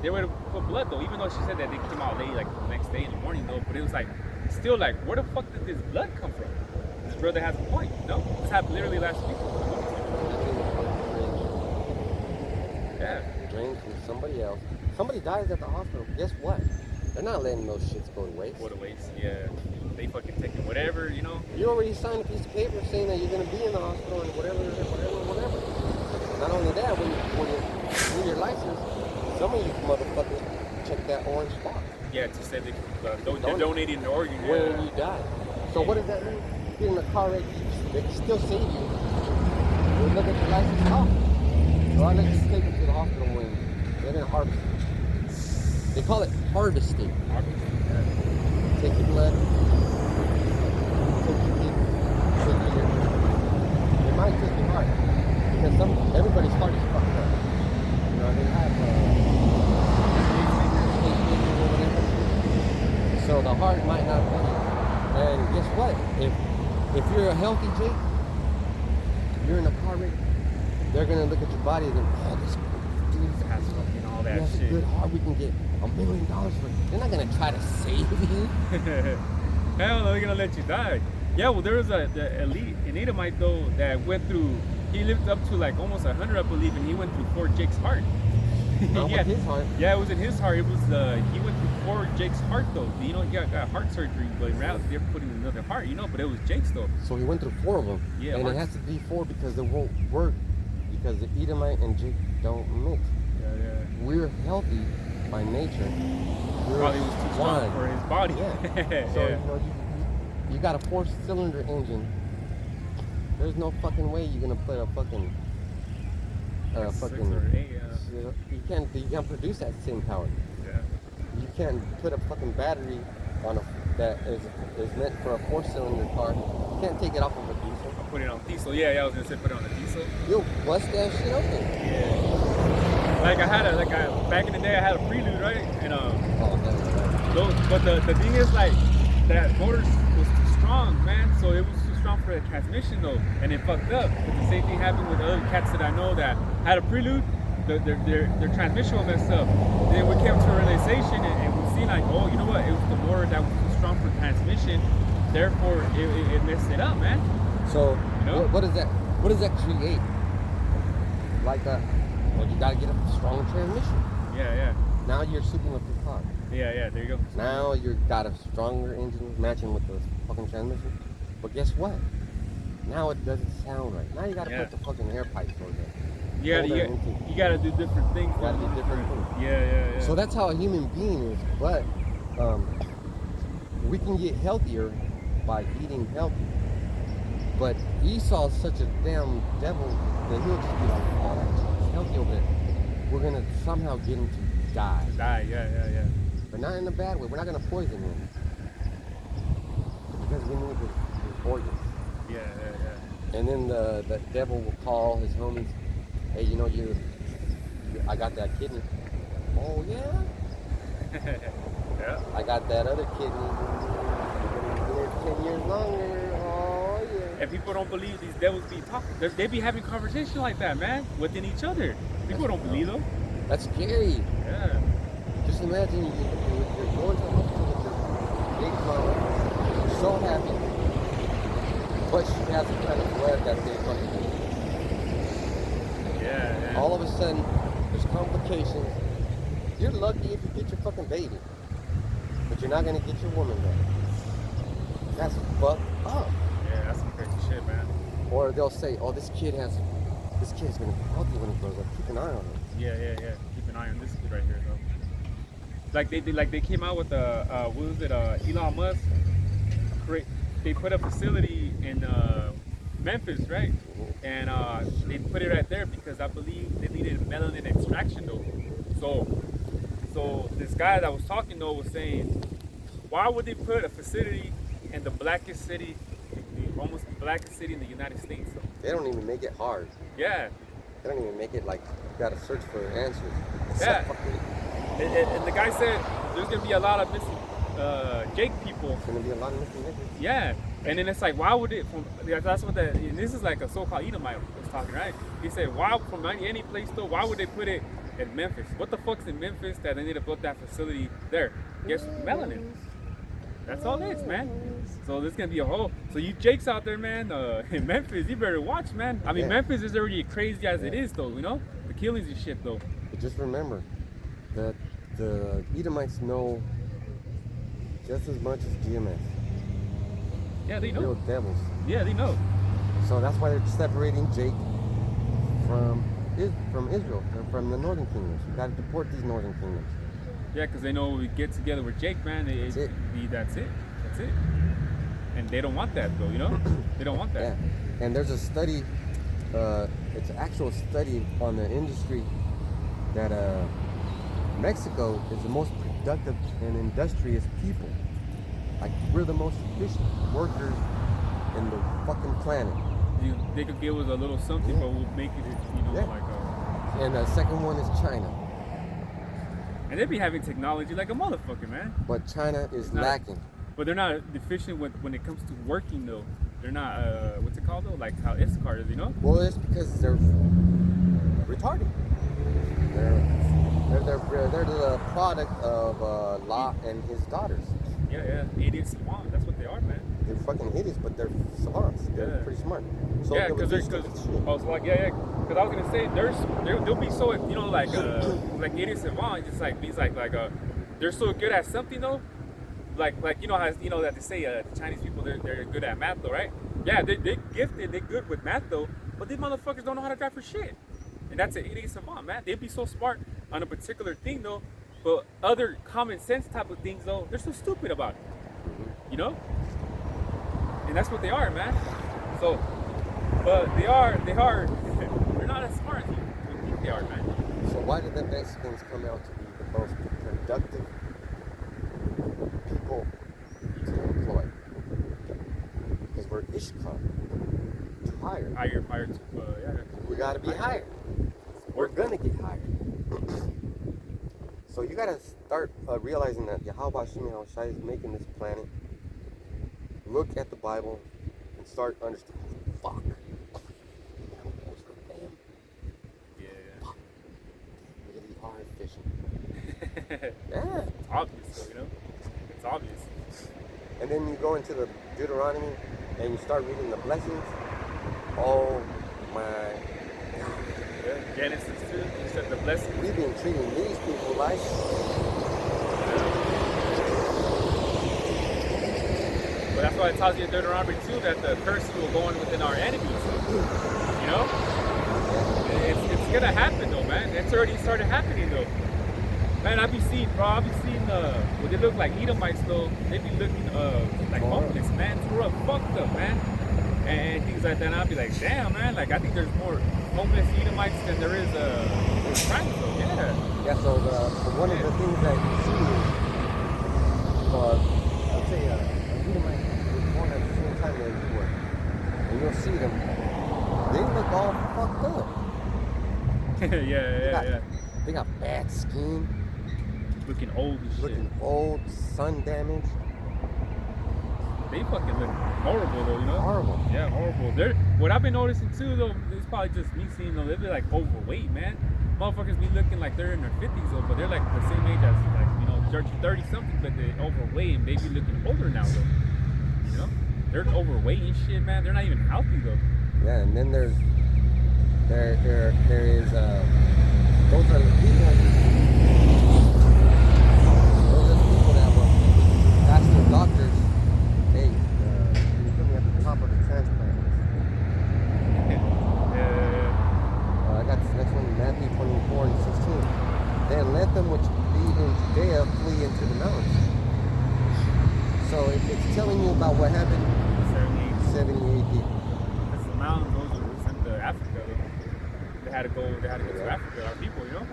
[SPEAKER 1] They were able to put blood though, even though she said that they came out late, like the next day in the morning though. But it was like, still like, where the fuck did this blood come from? This brother has a point. No, this happened literally last week. Yeah.
[SPEAKER 2] Drained from somebody else. Somebody dies at the hospital. Guess what? They're not letting those shits go to waste.
[SPEAKER 1] Go to waste, yeah. They fucking taking whatever, you know.
[SPEAKER 2] You already signed a piece of paper saying that you're gonna be in the hospital and whatever. Not only that, when you do your license, some of you motherfuckers check that orange box.
[SPEAKER 1] Yeah, to say they're donating an organ.
[SPEAKER 2] When you die. So what does that mean? Get in a car wreck, they can still save you. They look at your license, so I let you take them to the hospital when they're gonna harvest. They call it harvesting. Take your blood, take your kidney, take your ear. They might take your heart, because everybody's heart is fucked up. You know, they have so the heart might not beat. And guess what? If you're a healthy Jake, you're in a car wreck, they're gonna look at your body and go, oh, this dude
[SPEAKER 1] has fucking all that
[SPEAKER 2] has
[SPEAKER 1] shit.
[SPEAKER 2] a good heart, we can get $1 million for it. They're not gonna try to save you.
[SPEAKER 1] Hell no, they're gonna let you die. Yeah, well, there was an Edomite though that went through. He lived up to like almost 100, I believe, and he went through 4 Jake's heart.
[SPEAKER 2] Not with his heart.
[SPEAKER 1] Yeah, it was in his heart. It was he went through 4 Jake's heart though. You know, he got heart surgery, but they're putting another heart. You know, but it was Jake's though.
[SPEAKER 2] So he went through 4 of them.
[SPEAKER 1] Yeah,
[SPEAKER 2] and it has to be 4 because it won't work, because the Edomite and Jake don't mix.
[SPEAKER 1] Yeah.
[SPEAKER 2] We're healthy by nature.
[SPEAKER 1] Probably was too strong for his body.
[SPEAKER 2] Yeah. So you know, you got a 4-cylinder engine. There's no fucking way you're gonna put a fucking fucking.
[SPEAKER 1] 6 or 8,
[SPEAKER 2] You can't produce that same power.
[SPEAKER 1] yeah.
[SPEAKER 2] You can't put a fucking battery on that is meant for a 4-cylinder car. You can't take it off of a diesel.
[SPEAKER 1] I'll put it on diesel. Yeah, I was gonna say put it on a diesel.
[SPEAKER 2] You'll bust that shit open.
[SPEAKER 1] Yeah. Like back in the day I had a Prelude, right? And but the thing is like that motor was too strong, man. So it was too strong for the transmission though, and it fucked up. But the same thing happened with other cats that I know that had a Prelude. Their transmission was messed up. Then we came to a realization and we see like, oh, you know what? It was the motor that was too strong for transmission. Therefore, it messed it up, man.
[SPEAKER 2] So
[SPEAKER 1] You know?
[SPEAKER 2] what does that create? Like well, you gotta get a strong transmission.
[SPEAKER 1] Yeah.
[SPEAKER 2] Now you're souping up your car.
[SPEAKER 1] Yeah. There you go.
[SPEAKER 2] Now you've got a stronger engine matching with the fucking transmission. But guess what? Now it doesn't sound right. Now you gotta put the fucking air pipes over there.
[SPEAKER 1] You gotta do different things.
[SPEAKER 2] You gotta do different things.
[SPEAKER 1] Yeah.
[SPEAKER 2] So that's how a human being is. But we can get healthier by eating healthy. But Esau's such a damn devil that he'll just be like, oh, that's healthy over there. We're gonna somehow get him to die.
[SPEAKER 1] Yeah.
[SPEAKER 2] But not in a bad way. We're not gonna poison him. Because we need his organs.
[SPEAKER 1] Yeah.
[SPEAKER 2] And then the devil will call his homies, hey, you know, I got that kidney. Oh, yeah?
[SPEAKER 1] Yeah.
[SPEAKER 2] I got that other kidney. Live 10 years longer. Oh, yeah.
[SPEAKER 1] And people don't believe these devils be talking. They be having conversation like that, man, within each other. People don't believe them.
[SPEAKER 2] That's scary.
[SPEAKER 1] Yeah.
[SPEAKER 2] Just imagine you're going to the hospital with your big mama. You're so happy. But she has the kind of blood that they fucking need.
[SPEAKER 1] Yeah.
[SPEAKER 2] All of a sudden, there's complications. You're lucky if you get your fucking baby. But you're not gonna get your woman back. That's fucked up.
[SPEAKER 1] Yeah, that's some crazy shit, man.
[SPEAKER 2] Or they'll say, oh, this kid is gonna be healthy when he grows up. Keep an eye on him.
[SPEAKER 1] Yeah. Keep an eye on this kid right here, though. Like they came out with what was it? Elon Musk. They put a facility in Memphis, right? And they put it right there because I believe they needed melanin extraction, though. So this guy that was talking though was saying, why would they put a facility in the blackest city, almost the blackest city in the United States? Though?
[SPEAKER 2] They don't even make it hard.
[SPEAKER 1] Yeah.
[SPEAKER 2] They don't even make it like you gotta search for answers.
[SPEAKER 1] Yeah. And the guy said there's gonna be a lot of missing Jake people.
[SPEAKER 2] There's gonna be a lot of missing niggas.
[SPEAKER 1] Yeah. And then it's like, why would it? That's what and this is like a so-called Edomite was talking, right? He said, why from any place though? Why would they put it in Memphis? What the fuck's in Memphis that they need to build that facility there? Guess melanin. That's all it is, man. So there's gonna be a whole. So you Jakes out there, man, in Memphis, you better watch, man. I mean, Memphis is already crazy as it is, though. You know, the killings and shit, though.
[SPEAKER 2] But just remember that the Edomites know just as much as GMS.
[SPEAKER 1] Yeah, they know.
[SPEAKER 2] Real devils.
[SPEAKER 1] Yeah, they know.
[SPEAKER 2] So that's why they're separating Jake from Israel, from the northern kingdoms. You got to deport these northern kingdoms.
[SPEAKER 1] Yeah, because they know we get together with Jake, man. That's it. That's it. And they don't want that, though. You know, they don't want that.
[SPEAKER 2] Yeah. And there's a study. It's an actual study on the industry that Mexico is the most productive and industrious people. Like, we're the most efficient workers in the fucking planet.
[SPEAKER 1] They could give us a little something, but we'll make it, you know, like
[SPEAKER 2] And the second one is China.
[SPEAKER 1] And they be having technology like a motherfucker, man.
[SPEAKER 2] But China is lacking.
[SPEAKER 1] But they're not efficient when it comes to working, though. They're not, what's it called, though? Like how Instacart is, you know?
[SPEAKER 2] Well, it's because they're retarded. They're the product of Lot and his daughters.
[SPEAKER 1] Yeah. Idiots savants. That's what they are, man.
[SPEAKER 2] They're fucking idiots, but they're savants. They're pretty smart. So
[SPEAKER 1] yeah, because I was like, because I was gonna say they'll be so, you know, like idiots savants. Just like means like they're so good at something though. Like you know how that they say the Chinese people they're good at math though, right? Yeah, they're gifted. They're good with math though, but these motherfuckers don't know how to drive for shit. And that's an idiot savant, man. They'd be so smart on a particular thing though. But other common sense type of things, though, they're so stupid about it. You know? And that's what they are, man. So, but they're not as smart as you they are, man.
[SPEAKER 2] So why did the Mexicans come out to be the most productive people to employ? Because we're Ishkar. To hire.
[SPEAKER 1] Higher to, yeah.
[SPEAKER 2] We gotta be hired. We're gonna get hired. So you gotta start realizing that Yahweh Shem Shai is making this planet. Look at the Bible and start understanding. Fuck.
[SPEAKER 1] Yeah.
[SPEAKER 2] Really are efficient.
[SPEAKER 1] Yeah. It's obvious, though, you know? It's obvious.
[SPEAKER 2] And then you go into the Deuteronomy and you start reading the blessings. Oh my God.
[SPEAKER 1] Yeah. Genesis 2, you said the blessing.
[SPEAKER 2] We've been treating these people like.
[SPEAKER 1] But that's why it tells you in Deuteronomy 2 that the curse will go in within our enemies. You know? It's gonna happen though, man. It's already started happening though. Man, I be seeing what they look like Edomites though. They be looking like homeless, man, tore up, fucked up, man. And things like that. And I'll be like, damn, man. Like I think there's more homeless Edomites than there is crime though. Yeah.
[SPEAKER 2] Yeah. So one of the things that you see is, let's say Edomite was born at the same time that you were, and you'll see them. They look all fucked up.
[SPEAKER 1] yeah.
[SPEAKER 2] They got bad skin.
[SPEAKER 1] Looking old and shit.
[SPEAKER 2] Looking old, sun damaged.
[SPEAKER 1] They fucking look horrible though, you know?
[SPEAKER 2] Horrible.
[SPEAKER 1] Yeah, horrible. What I've been noticing too though, it's probably just me seeing them, they be like overweight, man. Motherfuckers be looking like they're in their 50s though, but they're like the same age as like, 30 something, but they're overweight and they be looking older now though. You know? They're overweight and shit, man. They're not even healthy though.
[SPEAKER 2] Yeah, and then there is those are the people that will ask their doctors, hey, can you put me at the top of the transplant list? I got this next one, Matthew 24 and 16. Then let them which be in Judea flee into the mountains. So it's telling you about what happened 70 AD.
[SPEAKER 1] Because the mountains, those are sent to Africa. They had to go to Africa, our people, you know?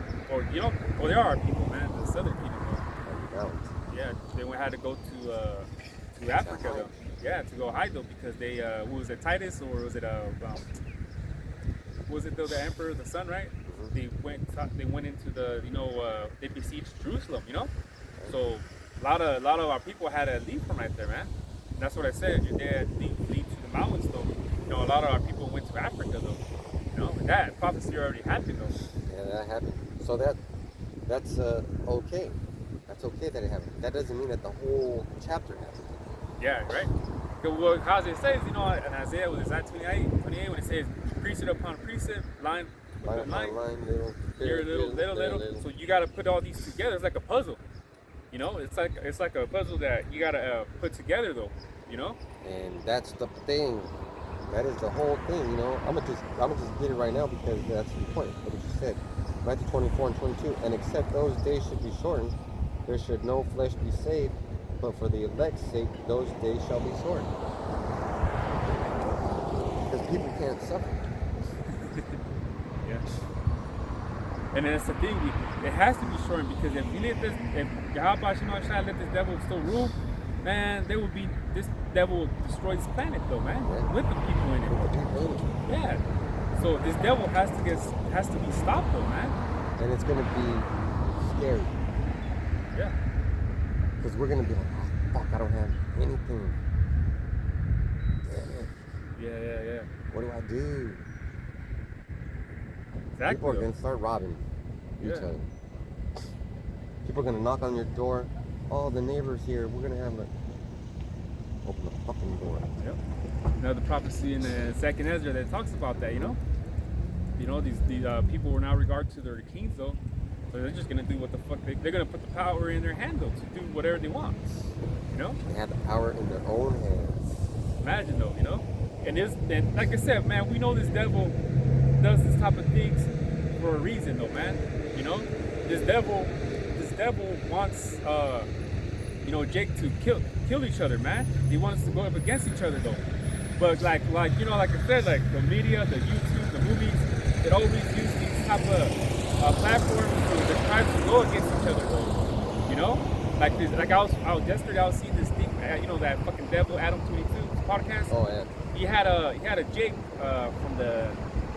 [SPEAKER 1] Or they are our people, man, the southern kingdom. Yeah, they had to go to Africa though. Yeah, to go hide though, because they what was it, Titus, or was it the emperor, the son, right?
[SPEAKER 2] Mm-hmm.
[SPEAKER 1] They went into the they besieged Jerusalem, you know. So a lot of our people had to leave from right there, man. And that's what I said. They had to leave to the mountains though. A lot of our people went to Africa though. That prophecy already happened though.
[SPEAKER 2] Yeah, that happened. So that's okay. That's okay that it happened. That doesn't mean that the whole chapter happened.
[SPEAKER 1] Yeah, right. Well, how it says, in Isaiah, was it 28 when it says precept upon precept, line upon line, little. So you got to put all these together. It's like a puzzle. It's like a puzzle that you got to put together though.
[SPEAKER 2] And that's the thing. That is the whole thing. I'm gonna just get it right now because that's the point. What you said, Matthew 24 and 22. And except those days should be shortened, there should no flesh be saved, but for the elect's sake, those days shall be shortened. Because people can't suffer.
[SPEAKER 1] Yeah. And that's the thing, it has to be shortened, because if Yahweh Shai let this devil still rule, man, this devil will destroy this planet though, man. Yeah. With the people in it. Yeah. So this devil has to be stopped though, man.
[SPEAKER 2] And it's gonna be scary.
[SPEAKER 1] Yeah.
[SPEAKER 2] Because we're gonna be like, oh fuck, I don't have anything.
[SPEAKER 1] Yeah.
[SPEAKER 2] What do I do?
[SPEAKER 1] Exactly.
[SPEAKER 2] People are gonna start robbing each other. People are gonna knock on your door. Oh, the neighbor's here. We're gonna have open the fucking door.
[SPEAKER 1] Yep. Another prophecy in the second Ezra that talks about that. These people were now regarded to their kings though. So they're just gonna do what the fuck they're gonna put the power in their hand though to do whatever they want.
[SPEAKER 2] They have the power in their own hands.
[SPEAKER 1] Imagine though, and like I said, man, we know this devil does this type of things for a reason though, man. This devil wants Jake to kill each other, man. He wants to go up against each other though. But like I said, like the media, the YouTube, the movies, it always use these type of platform for the tribes to go against each other, though. You know, like this. Like I was yesterday. I was seeing this thing. You know that fucking devil Adam 22 podcast.
[SPEAKER 2] Oh yeah.
[SPEAKER 1] He had a Jake from the.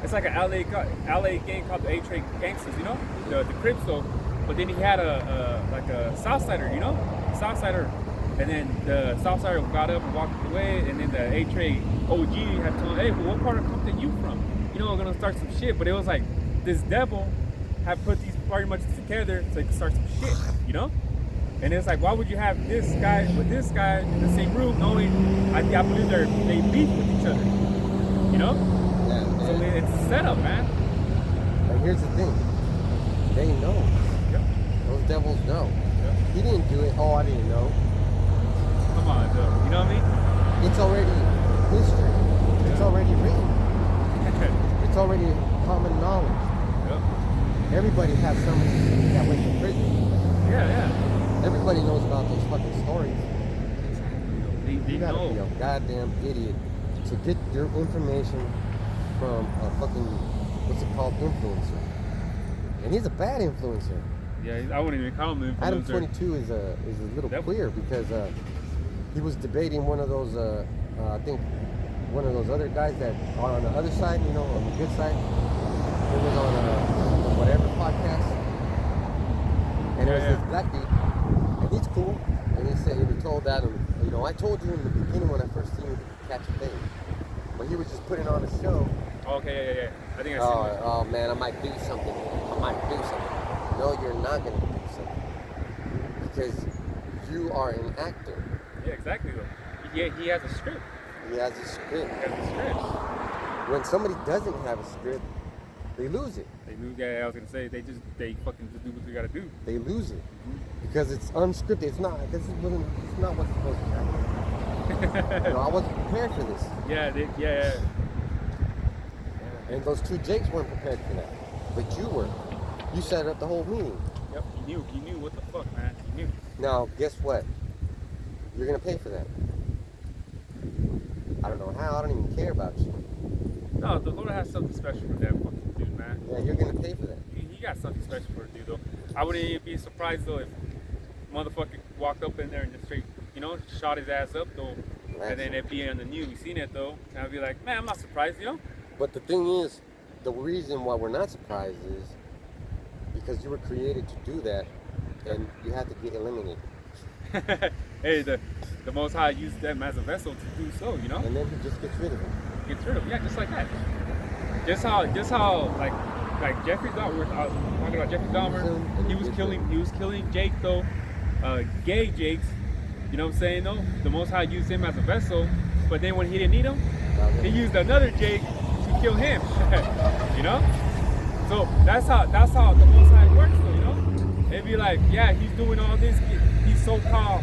[SPEAKER 1] It's like an LA gang called the A-Train Gangsters. You know, the Crips though. But then he had like a Southsider. You know, Southsider. And then the Southsider got up and walked away, and then the A-Train OG had told him, hey, well, what part of Compton you from? You know, we're gonna start some shit. But it was like this devil had put these pretty much together so he could start some shit, you know? And it's like, why would you have this guy with this guy in the same room, knowing I believe they beef with each other, you know?
[SPEAKER 2] Yeah,
[SPEAKER 1] so it's a setup, man.
[SPEAKER 2] And here's the thing, they know.
[SPEAKER 1] Yep.
[SPEAKER 2] Those devils know.
[SPEAKER 1] Yep.
[SPEAKER 2] He didn't do it. Oh, I didn't know.
[SPEAKER 1] Come on, dude. You know what I mean?
[SPEAKER 2] It's already history.
[SPEAKER 1] Yeah.
[SPEAKER 2] It's already written. It's already common knowledge.
[SPEAKER 1] Yep.
[SPEAKER 2] Everybody has somebody that went to prison.
[SPEAKER 1] Yeah.
[SPEAKER 2] Everybody knows about those fucking stories.
[SPEAKER 1] They
[SPEAKER 2] You gotta
[SPEAKER 1] know.
[SPEAKER 2] be a goddamn idiot to get your information from a fucking, what's it called, influencer. And he's a bad influencer.
[SPEAKER 1] Yeah, I wouldn't even call him an influencer.
[SPEAKER 2] Adam 22 is a little queer because he was debating one of those, I think, one of those other guys that are on the other side, you know, on the good side. It was on a whatever podcast. And there was this black dude, and he's cool. And he said, he told Adam, you know, I told you in the beginning when I first seen you to catch a thing. But he was just putting on a show.
[SPEAKER 1] Okay, yeah. I think I see it.
[SPEAKER 2] Oh man, I might do something. I might do something. No, you're not gonna do something. Because you are an actor.
[SPEAKER 1] Yeah, exactly. Though. He has a script.
[SPEAKER 2] He has a script.
[SPEAKER 1] He has a script.
[SPEAKER 2] When somebody doesn't have a script, they lose it.
[SPEAKER 1] They lose. Yeah, I was gonna say they fucking just do what they gotta do.
[SPEAKER 2] They lose it because it's unscripted. It's not. It's not what's supposed to happen. You know, I wasn't prepared for this.
[SPEAKER 1] Yeah.
[SPEAKER 2] And those two Jakes weren't prepared for that, but you were. You set up the whole meeting.
[SPEAKER 1] Yep. He knew what the fuck, man. He knew.
[SPEAKER 2] Now, guess what? You're gonna pay for that. I don't know how. I don't even care about you.
[SPEAKER 1] No, the Lord has something special for that fucking dude, man.
[SPEAKER 2] Yeah, you're gonna pay for that.
[SPEAKER 1] He got something special for a dude, though. I wouldn't even be surprised though if motherfucker walked up in there and just straight, you know, shot his ass up though, and then it'd be on the news. We seen it though, and I'd be like, man, I'm not surprised, you know.
[SPEAKER 2] But the thing is, the reason why we're not surprised is because you were created to do that, and you had to get eliminated.
[SPEAKER 1] Hey, the Most High used them as a vessel to do so, you know.
[SPEAKER 2] And then he just gets rid of him.
[SPEAKER 1] Gets rid of him, yeah, just like that. Just how like Jeffrey Dahmer. We're talking about Jeffrey Dahmer. He was killing Jake though, gay Jakes. You know what I'm saying though? The Most High used him as a vessel, but then when he didn't need him, he used another Jake to kill him. You know? So that's how the Most High works though, you know? It'd be like, yeah, he's doing all this, he's so-called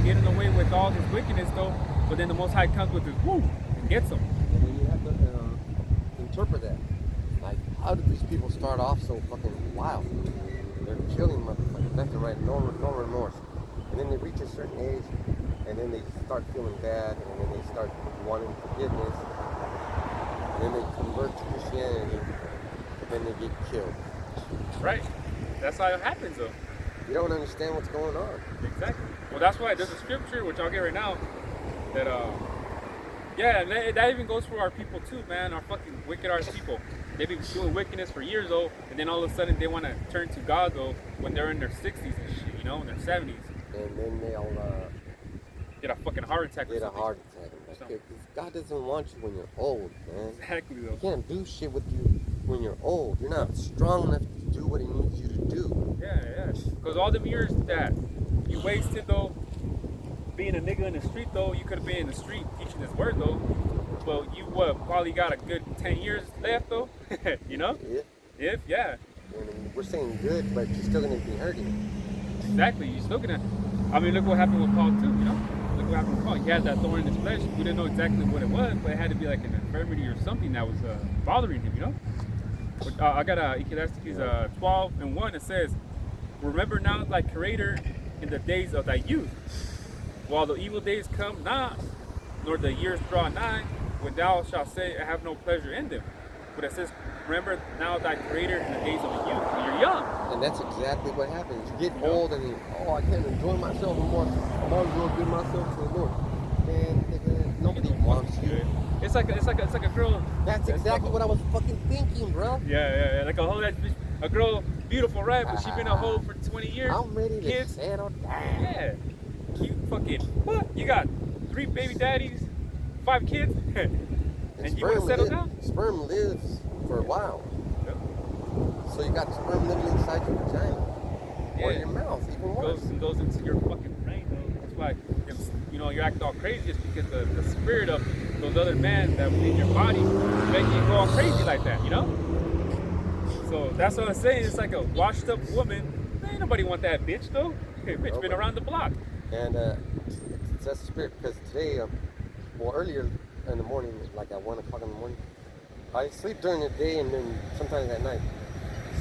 [SPEAKER 1] getting away with all his wickedness though, but then the Most High comes with his woo and gets him.
[SPEAKER 2] And then you have to interpret that. Like, how did these people start off so fucking wild? They're killing motherfuckers left and right, no remorse. And then they reach a certain age, and then they start feeling bad, and then they start wanting forgiveness, and then they convert to Christianity, and then they get killed.
[SPEAKER 1] Right. That's how it happens though.
[SPEAKER 2] You don't understand what's going on.
[SPEAKER 1] Exactly. Well, that's why there's a scripture, which I'll get right now, that, yeah, that even goes for our people too, man, our fucking wicked ass people. They've been doing wickedness for years though, and then all of a sudden they want to turn to God though when they're in their 60s and shit, you know, in their 70s.
[SPEAKER 2] And then they'll
[SPEAKER 1] Get a fucking heart attack or
[SPEAKER 2] get a
[SPEAKER 1] something.
[SPEAKER 2] heart attack. Like, God doesn't want you when you're old, man.
[SPEAKER 1] Exactly though.
[SPEAKER 2] He can't do shit with you when you're old. You're not strong enough to do what he needs you to do.
[SPEAKER 1] Yeah. Because all the years that you wasted though, being a nigga in the street though, you could have been in the street teaching this word though. Well, you probably got a good 10 years left though, you know? Yeah.
[SPEAKER 2] And we're saying good, but you're still gonna be hurting.
[SPEAKER 1] Exactly. You're still gonna. I mean, look what happened with Paul too. You know, look what happened with Paul. He had that thorn in his flesh. We didn't know exactly what it was, but it had to be like an infirmity or something that was bothering him. You know. But, I got Ecclesiastes 12:1. It says, "Remember now thy Creator in the days of thy youth, while the evil days come not, nor the years draw nigh, when thou shalt say, I have no pleasure in them. but it says, remember now thy creator in the days of the youth, when you're young.
[SPEAKER 2] And that's exactly what happens. You get old and I can't enjoy myself anymore. I might as well give myself to the Lord. Man, nigga, nobody wants you.
[SPEAKER 1] It's like a girl.
[SPEAKER 2] That's exactly what I was fucking thinking, bro.
[SPEAKER 1] Yeah. Like a girl, beautiful, right? But she been a hoe for 20 years.
[SPEAKER 2] I'm ready to
[SPEAKER 1] kids.
[SPEAKER 2] settle down.
[SPEAKER 1] Yeah. You fucking what? You got 3 baby daddies, 5 kids, and you want to settle down?
[SPEAKER 2] Sperm lives for a while.
[SPEAKER 1] Yep.
[SPEAKER 2] So you got sperm living inside your vagina. Or your mouth, even worse.
[SPEAKER 1] Goes into your fucking brain, though. That's why, you act all crazy. It's because the spirit of those other men that within your body make you go all crazy like that, you know? So that's what I'm saying. It's like a washed up woman. Ain't nobody want that bitch, though. Bitch been around the block.
[SPEAKER 2] And it's that spirit, because today, earlier in the morning, like at 1 o'clock in the morning, I sleep during the day and then sometimes at night.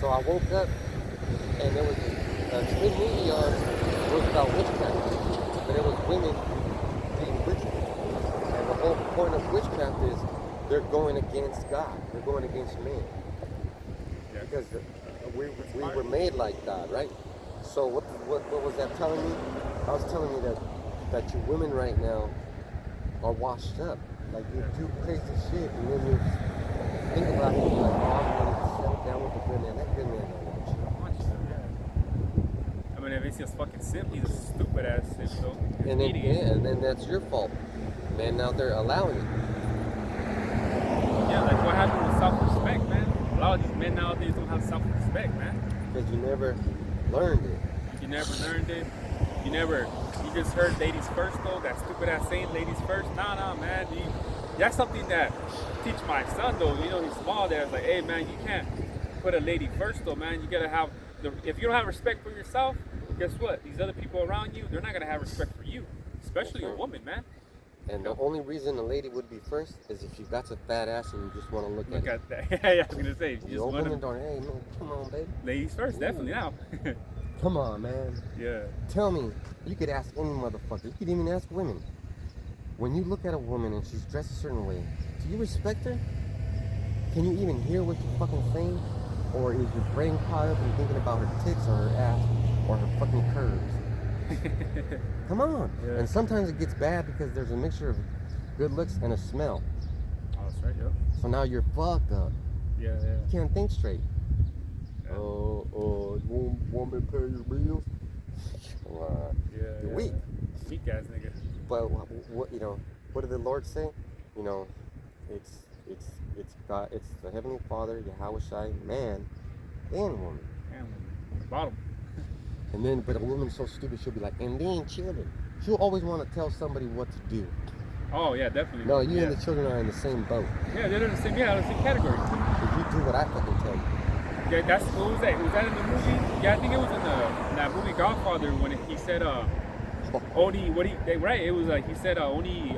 [SPEAKER 2] So I woke up and there was a big movie on. It was about witchcraft, but it was women being witches. And the whole point of witchcraft is they're going against God. They're going against man. Yeah. Because we were made like God, right? So what was that telling me? I was telling me that your women right now are washed up. Like you do crazy shit and then you think about it and you're like, oh, I'm ready to settle down with a good man. That good man don't want you.
[SPEAKER 1] I mean, if it's just fucking simp, he's a stupid ass simp, though.
[SPEAKER 2] And then that's your fault. Man, out there allowing it.
[SPEAKER 1] Yeah, like what happened with self-respect, man? A lot of these men nowadays don't have self-respect, man.
[SPEAKER 2] Because you never learned it.
[SPEAKER 1] You never learned it. You just heard ladies first, though. That stupid ass saying, ladies first. Nah, man. That's something that I teach my son, though. You know, he's small there. It's like, hey, man, you can't put a lady first, though, man. You gotta have if you don't have respect for yourself, guess what? These other people around you, they're not gonna have respect for you, especially a woman, man.
[SPEAKER 2] And the only reason a lady would be first is if you got a fat ass and you just want to look at it.
[SPEAKER 1] That. Yeah, I was gonna say.
[SPEAKER 2] You open the door, hey, man, come on, baby.
[SPEAKER 1] Ladies first, definitely now.
[SPEAKER 2] Come on, man.
[SPEAKER 1] Yeah.
[SPEAKER 2] Tell me, you could ask any motherfucker. You could even ask women. When you look at a woman and she's dressed a certain way, do you respect her? Can you even hear what she's fucking saying? Or is your brain caught up in thinking about her tits or her ass or her fucking curves? Come on. Yeah. And sometimes it gets bad because there's a mixture of good looks and a smell.
[SPEAKER 1] Oh, that's right, yeah.
[SPEAKER 2] So now you're fucked up.
[SPEAKER 1] Yeah.
[SPEAKER 2] You can't think straight.
[SPEAKER 1] Yeah.
[SPEAKER 2] You want me to pay your bills? You're weak.
[SPEAKER 1] Weak ass nigga.
[SPEAKER 2] But what what did the Lord say? You know, it's God, it's the Heavenly Father, Yahweh Shai, man, and woman.
[SPEAKER 1] Bottom.
[SPEAKER 2] And then, but a woman's so stupid, she'll be like, and then children. She'll always want to tell somebody what to do.
[SPEAKER 1] Oh yeah, definitely.
[SPEAKER 2] No, you and the children are in the same boat.
[SPEAKER 1] Yeah, they're in the same category.
[SPEAKER 2] If you do what I fucking tell you.
[SPEAKER 1] Yeah, what was that? Was that in the movie? Yeah, I think it was in that movie Godfather when he said only it was like he said only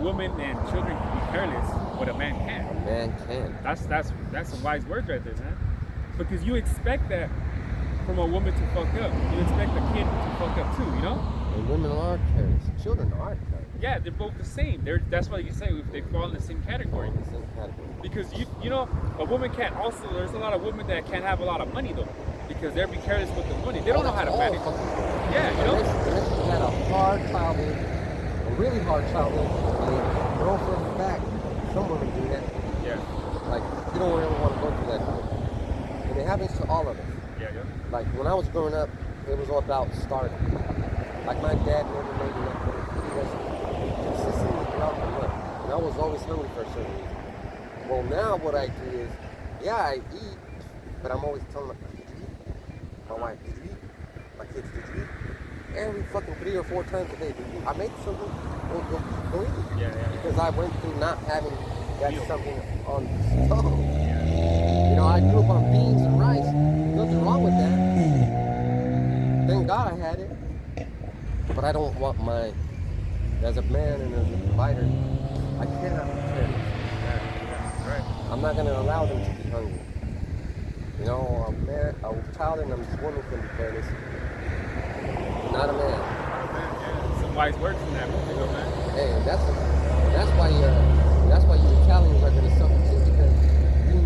[SPEAKER 1] women and children can be careless, but a man can't.
[SPEAKER 2] A man can.
[SPEAKER 1] That's some wise words right there, man. Because you expect that from a woman to fuck up. You expect a kid to fuck up too, you know?
[SPEAKER 2] And women are careless. Children are careless.
[SPEAKER 1] Yeah, they're both the same. That's why you say if they fall in the same category. Because you know, a woman can't also. There's a lot of women that can't have a lot of money though, because they'll be careless with the money. They don't know how to manage. Yeah, you know.
[SPEAKER 2] Unless you had a hard childhood, a really hard childhood. I mean, girl for a fact, some women do that.
[SPEAKER 1] Yeah.
[SPEAKER 2] Like you don't ever want to go through that, and it happens to all of us.
[SPEAKER 1] Yeah.
[SPEAKER 2] Like when I was growing up, it was all about starting. Like my dad never made enough money. He was consistently throughout the month, and I was always hungry for a certain reason. Well, now what I do is, I eat, but I'm always telling my did you eat? My wife, did you eat? My kids, did you eat? Every fucking 3 or 4 times a day, did you eat? I make something, go eat.
[SPEAKER 1] Yeah.
[SPEAKER 2] Because I went through not having that something on the stove. You know, I grew up on beans and rice. Nothing wrong with that. Thank God I had it. But I don't want as a man and as a provider, I cannot be careless.
[SPEAKER 1] Right.
[SPEAKER 2] I'm not going to allow them to be hungry. You know, a child and a woman can be careless. Not a man.
[SPEAKER 1] Yeah. Some wise words in that movie, though, man.
[SPEAKER 2] Hey, that's why you Italians are going to suffer too, because you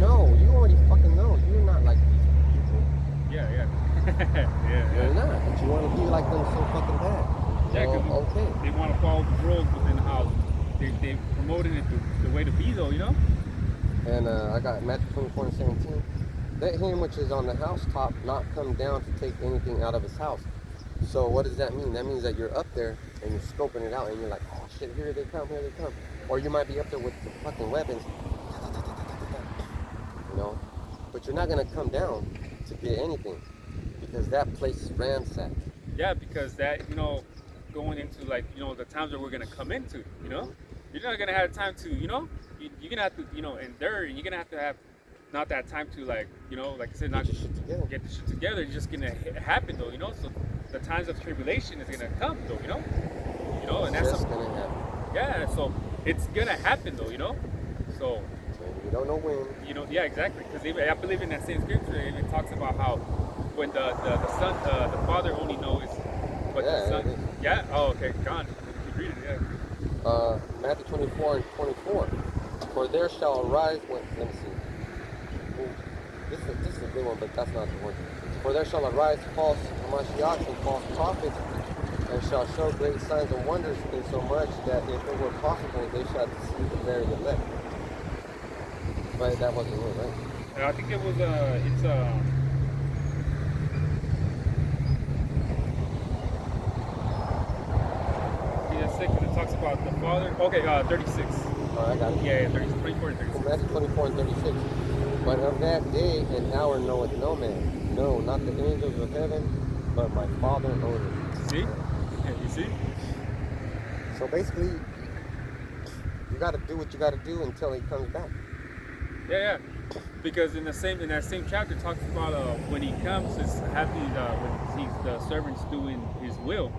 [SPEAKER 2] And I got Matthew 24:17. Let him which is on the housetop not come down to take anything out of his house. So what does that mean? That means that you're up there and you're scoping it out and you're like, oh shit, here they come, here they come. Or you might be up there with the fucking weapons, you know? But you're not gonna come down to get anything because that place is ransacked.
[SPEAKER 1] Yeah, because that, going into like, the times that we're gonna come into, you're not gonna have time to, you're gonna have to, endure, and you're gonna have not that time to like, like I said, not
[SPEAKER 2] Get your shit together.
[SPEAKER 1] get the shit together. It's just gonna happen though, So the times of tribulation is gonna come though, and that's
[SPEAKER 2] just gonna happen.
[SPEAKER 1] Yeah, so it's gonna happen though, So
[SPEAKER 2] you don't know when.
[SPEAKER 1] Yeah, exactly. Because I believe in that same scripture, it talks about how when the son, the father only knows, but the son. Yeah. Oh, okay. Gone. Keep reading. Yeah.
[SPEAKER 2] Matthew 24:24. For there shall arise. Let me see. Ooh, this is a good one, but that's not the one. For there shall arise false Hamashiachs and false prophets, and shall show great signs and wonders, insomuch that if it were possible, they shall deceive the very elect. But that wasn't it, right?
[SPEAKER 1] I think it was. It talks about the father. Okay, 36.
[SPEAKER 2] Oh, I got it.
[SPEAKER 1] Yeah, 24 and 36.
[SPEAKER 2] Matthew 24:36. But of that day and hour knoweth no man, no, not the angels of heaven, but my Father only.
[SPEAKER 1] See? You see?
[SPEAKER 2] So basically, you got to do what you got to do until he comes back.
[SPEAKER 1] Yeah. Because in that same chapter it talks about when he comes, it's happy when the servants doing his will,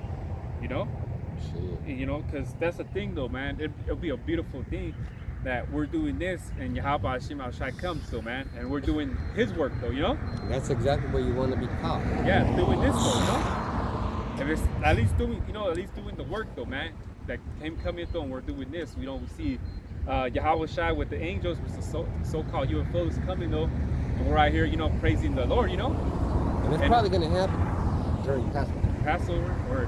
[SPEAKER 2] Shit.
[SPEAKER 1] Because that's the thing though, man. It'll be a beautiful thing that we're doing this and Yahweh Hashem Al-Shai comes though, man, and we're doing his work though,
[SPEAKER 2] That's exactly where you want to be caught.
[SPEAKER 1] Yeah, doing this though, If it's at least doing the work though, man. That him coming though, and we're doing this. We see Yahweh Shai with the angels, with the so-called UFOs coming though, and we're right here, praising the Lord,
[SPEAKER 2] And it's probably going to happen during
[SPEAKER 1] Passover, or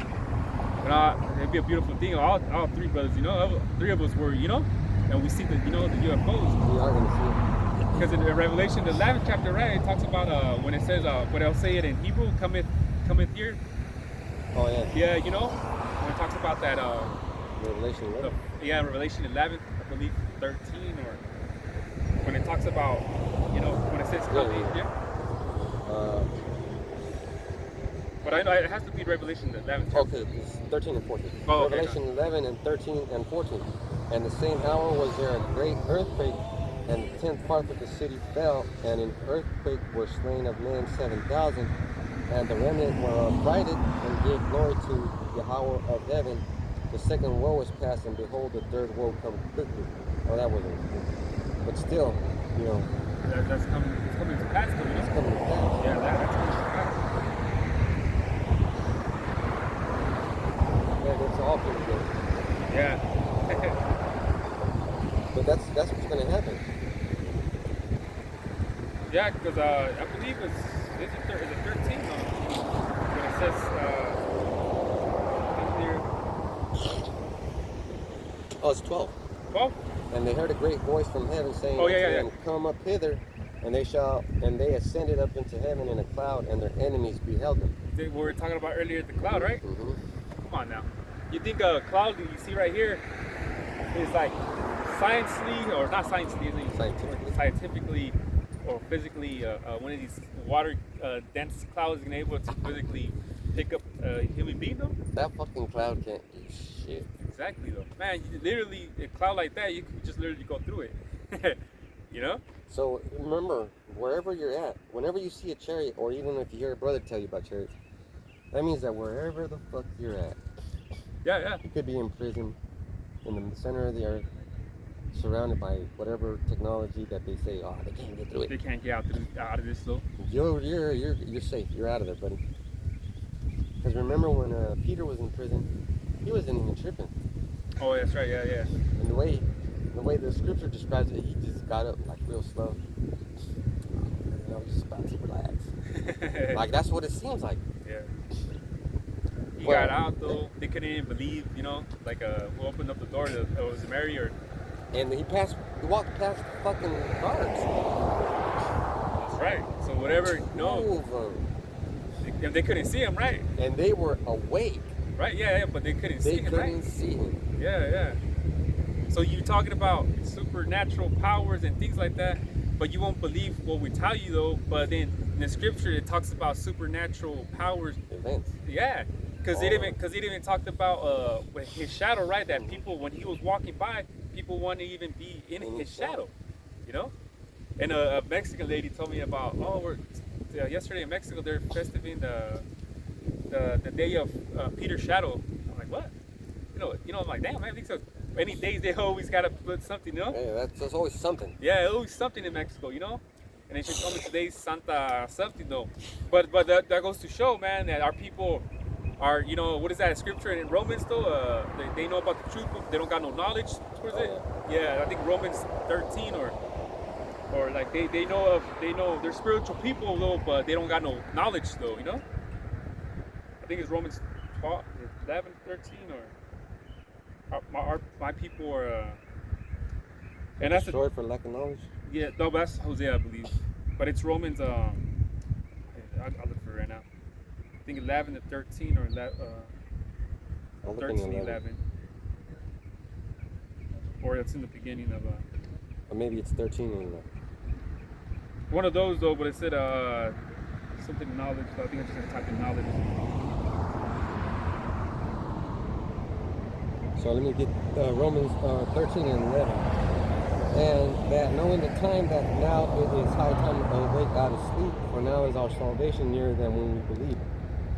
[SPEAKER 1] it'd be a beautiful thing. All three brothers, three of us were, and we see the UFOs.
[SPEAKER 2] We are going to see it.
[SPEAKER 1] Because in Revelation, the 11th chapter, right, it talks about when it says, but I'll say it in Hebrew, cometh here.
[SPEAKER 2] Oh yeah.
[SPEAKER 1] Yeah, when it talks about that.
[SPEAKER 2] Revelation 11.
[SPEAKER 1] Revelation 11, I believe 13, or when it talks about, when it says coming, But I know it has to be Revelation 11.
[SPEAKER 2] Okay, it's 13 and 14.
[SPEAKER 1] Oh,
[SPEAKER 2] Revelation 11 and 13 and 14. And the same hour was there a great earthquake, and the 10th part of the city fell, and in earthquake were slain of men 7,000, and the remnant were affrighted and gave glory to Yahweh of heaven. The second woe is past, and behold, the third woe come quickly. Oh, that wasn't good. But still,
[SPEAKER 1] That's coming. It's coming to pass.
[SPEAKER 2] It's coming to pass.
[SPEAKER 1] Yeah, that's coming to pass.
[SPEAKER 2] Yeah, it's all pretty good.
[SPEAKER 1] Yeah.
[SPEAKER 2] But that's what's going to happen.
[SPEAKER 1] Yeah, because I believe it's 13 when it says
[SPEAKER 2] Oh, it's 12.
[SPEAKER 1] 12?
[SPEAKER 2] And they heard a great voice from heaven saying, Come up hither, and they ascended up into heaven in a cloud, and their enemies beheld them.
[SPEAKER 1] We were talking about earlier the cloud, right?
[SPEAKER 2] Mm-hmm.
[SPEAKER 1] Come on now. You think a cloud that you see right here is like scientifically or physically one of these water dense clouds is able to physically pick up a human being though?
[SPEAKER 2] That fucking cloud can't do shit.
[SPEAKER 1] Exactly though. Man, literally a cloud like that, you can just literally go through it.
[SPEAKER 2] So remember, wherever you're at, whenever you see a chariot, or even if you hear a brother tell you about chariots, that means that wherever the fuck you're at,
[SPEAKER 1] yeah.
[SPEAKER 2] You could be in prison in the center of the earth, surrounded by whatever technology that they say, they can't get through it.
[SPEAKER 1] They can't get out of this though.
[SPEAKER 2] You're safe. You're out of there, buddy. Because remember when Peter was in prison, he wasn't even tripping.
[SPEAKER 1] Oh, that's right. Yeah.
[SPEAKER 2] And the way the scripture describes it, he just got up like real slow. And I was just about to relax. Like that's what it seems like.
[SPEAKER 1] Yeah. He got out though. They couldn't even believe, like who opened up the door. It was Mary or.
[SPEAKER 2] And he passed He walked past the fucking guards.
[SPEAKER 1] That's right. So whatever, no,
[SPEAKER 2] Two of them.
[SPEAKER 1] they couldn't see him, right?
[SPEAKER 2] And they were awake.
[SPEAKER 1] Right? Yeah, but they couldn't see
[SPEAKER 2] They
[SPEAKER 1] him,
[SPEAKER 2] couldn't
[SPEAKER 1] right?
[SPEAKER 2] see him.
[SPEAKER 1] Yeah. So you talking about supernatural powers and things like that, but you won't believe what we tell you though. But then in the scripture it talks about supernatural powers.
[SPEAKER 2] Events.
[SPEAKER 1] Yeah, because it even talked about with his shadow, right? That people, when he was walking by, people want to even be in his shadow, you know. And a Mexican lady told me about yesterday in Mexico they're festiving the day of Peter's shadow. I'm like, what? I'm like, damn, man. I think so. Any days they always gotta put something, you know?
[SPEAKER 2] Yeah, that's always something.
[SPEAKER 1] Yeah, always something in Mexico, you know. And then she told me today's Santa something though. But that goes to show, man, that our people are, what is that scripture in Romans though? They know about the truth, but they don't got no knowledge towards it. Yeah, I think Romans 13 or like they know they're spiritual people though, but they don't got no knowledge though, you know. I think it's Romans 12, 11, 13 or my people are, and that's
[SPEAKER 2] destroyed for lack of knowledge.
[SPEAKER 1] Yeah, no, that's Hosea, I believe, but it's Romans. I'll look for it right now. I think 11 to 13 or 13 to 11, or it's in the beginning of
[SPEAKER 2] or maybe it's 13 and
[SPEAKER 1] one of those though. But it said something knowledge. So I think I'm just gonna type in knowledge.
[SPEAKER 2] So let me get Romans 13 and 11. And that knowing the time that now it is high time to awake out of sleep, for now is our salvation nearer than when we believe.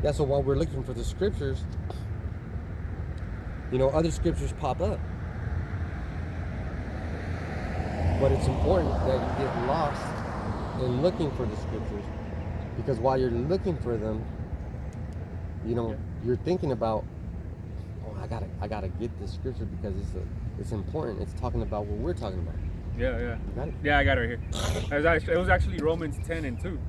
[SPEAKER 2] Yeah, so while we're looking for the scriptures, other scriptures pop up. But it's important that you get lost in looking for the scriptures, because while you're looking for them, you're thinking about, I gotta get this scripture because it's important. It's talking about what we're talking about.
[SPEAKER 1] Yeah.
[SPEAKER 2] You got it?
[SPEAKER 1] Yeah, I got it right here. It was actually Romans 10 and 2.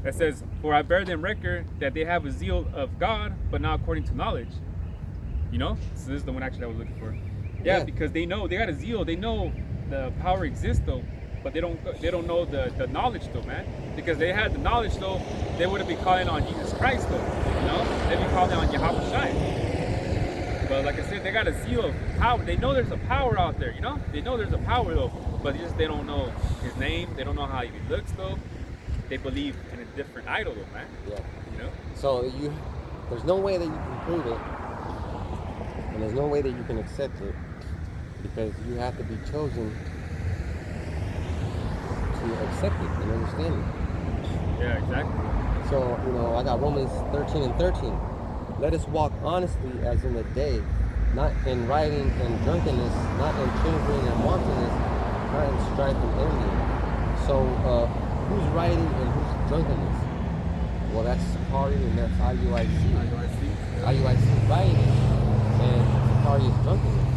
[SPEAKER 1] It says, "For I bear them record that they have a zeal of God, but not according to knowledge." So this is the one actually I was looking for. Yeah, because they got a zeal. They know the power exists though, but they don't know the knowledge though, man. Because they had the knowledge though, they wouldn't be calling on Jesus Christ though. They'd be calling on Yahweh Shai. But like I said, they got a zeal of power. They know there's a power out there, They know there's a power though, but they don't know his name. They don't know how he looks though. They believe in a different idol though, man.
[SPEAKER 2] Yeah. So there's no way that you can prove it, and there's no way that you can accept it, because you have to be chosen to accept it and understand it.
[SPEAKER 1] Yeah, exactly.
[SPEAKER 2] So, I got Romans 13 and 13. Let us walk honestly as in the day, not in rioting and drunkenness, not in chambering and wantonness, not in strife and envy. So, who's rioting and who's drunkenness? Well, that's Sakari and that's IUIC. IUIC rioting and Sakari is drunkenness.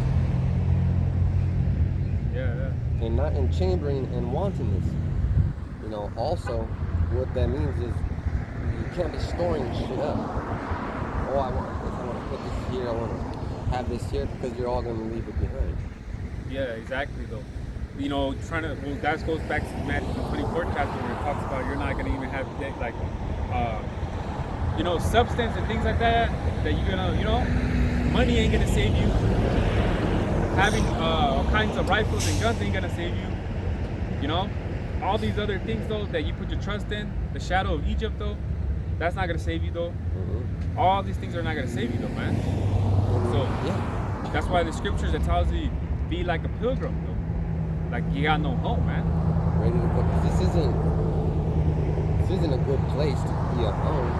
[SPEAKER 1] Yeah.
[SPEAKER 2] And not in chambering and wantonness. Also, what that means is you can't be storing shit up. Oh, I want this, I want to put this here, I want to have this here, because you're all going to leave it behind.
[SPEAKER 1] Yeah, exactly though. That goes back to Matthew 24 chapter where it talks about you're not going to even have like, substance and things like that you're going to, money ain't going to save you. Having all kinds of rifles and guns ain't going to save you. All these other things though that you put your trust in, the shadow of Egypt though, that's not going to save you though.
[SPEAKER 2] Mm-hmm.
[SPEAKER 1] All these things are not going to save you though, man. So
[SPEAKER 2] yeah,
[SPEAKER 1] that's why the scriptures that tells you be like a pilgrim though. Like you got no home, man.
[SPEAKER 2] Ready to go. This isn't a good place to be at home.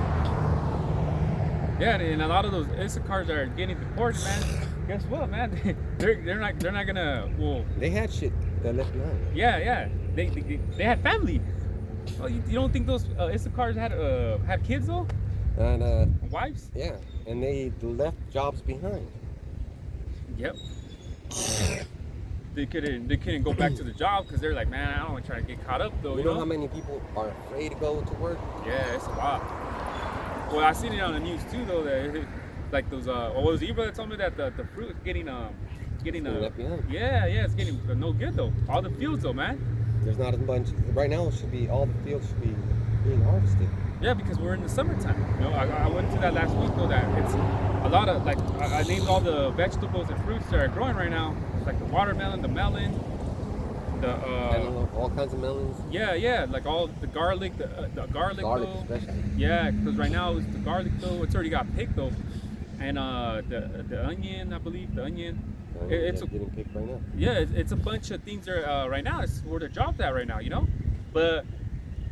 [SPEAKER 1] Yeah, and a lot of those Issachars that are getting deported, man. Guess what, man? They're not gonna. Well,
[SPEAKER 2] they had shit that left behind.
[SPEAKER 1] Yeah. They had family. Oh, you don't think those Issachars had kids though?
[SPEAKER 2] And
[SPEAKER 1] wives?
[SPEAKER 2] Yeah, and they left jobs behind.
[SPEAKER 1] Yep. They couldn't go back to the job because they're like, man, I don't want to try to get caught up though.
[SPEAKER 2] You know how many people are afraid to go to work?
[SPEAKER 1] Yeah, it's a lot. Well, I seen it on the news too though that like those what was it, Ibra that told me that the fruit is getting getting
[SPEAKER 2] Getting left behind.
[SPEAKER 1] yeah, it's getting no good though. All the fields though, man.
[SPEAKER 2] There's not as much right now. It should be all the fields should be being harvested.
[SPEAKER 1] Yeah, because we're in the summertime. You know, I went to that last week though. That it's a lot of like I named all the vegetables and fruits that are growing right now. It's like the watermelon, the melon, the
[SPEAKER 2] all kinds of melons.
[SPEAKER 1] yeah, like all the garlic, the garlic though.
[SPEAKER 2] Especially.
[SPEAKER 1] Yeah, because right now it's the garlic though. It's already got picked though, and the onion, I believe the onion. It's
[SPEAKER 2] getting picked right now.
[SPEAKER 1] Yeah, it's a bunch of things there right now. It's where they're dropped at right now, you know. But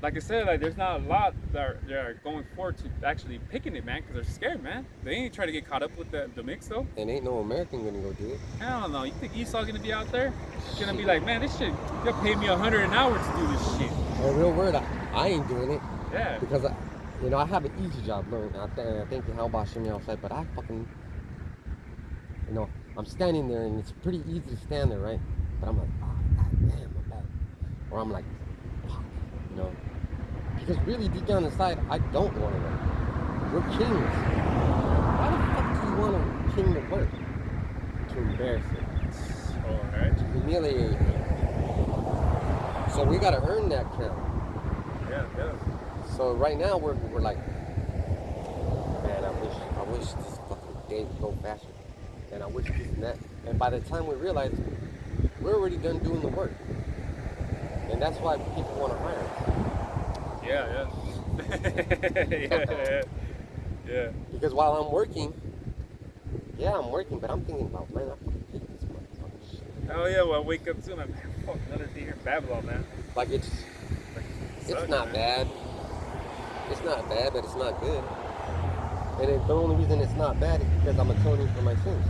[SPEAKER 1] like I said, like there's not a lot that are going forward to actually picking it, man, because they're scared, man. They ain't trying to get caught up with the mix though.
[SPEAKER 2] And ain't no American gonna go do it.
[SPEAKER 1] I don't know. You think Esau gonna be out there? He's gonna be like, man, this shit. They'll pay me $100 an hour to do this shit.
[SPEAKER 2] A real word, I ain't doing it.
[SPEAKER 1] Yeah.
[SPEAKER 2] Because I have an easy job. Learn. I thank you how about me outside, but I fucking, I'm standing there and it's pretty easy to stand there, right? But I'm like, oh, god damn, I'm bad. Or I'm like, fuck, Because really deep down inside, I don't want to work. We're kings. Why the fuck do you want a king to work? To embarrass it.
[SPEAKER 1] Alright.
[SPEAKER 2] To humiliate me. So we gotta earn that crown.
[SPEAKER 1] Yeah.
[SPEAKER 2] So right now we're like, man, I wish this fucking day would go faster. And I wish this and that. And by the time we realize, we're already done doing the work. And that's why people want to hire us.
[SPEAKER 1] Yeah.
[SPEAKER 2] Because while I'm working, I'm working, but I'm thinking about, man, I fucking hate this motherfucking shit.
[SPEAKER 1] Oh yeah, well I wake up soon, I'm like, man, fuck, another day here in Babylon, man.
[SPEAKER 2] Like it's not bad. It's not bad, but it's not good. And the only reason it's not bad is because I'm atoning for my sins.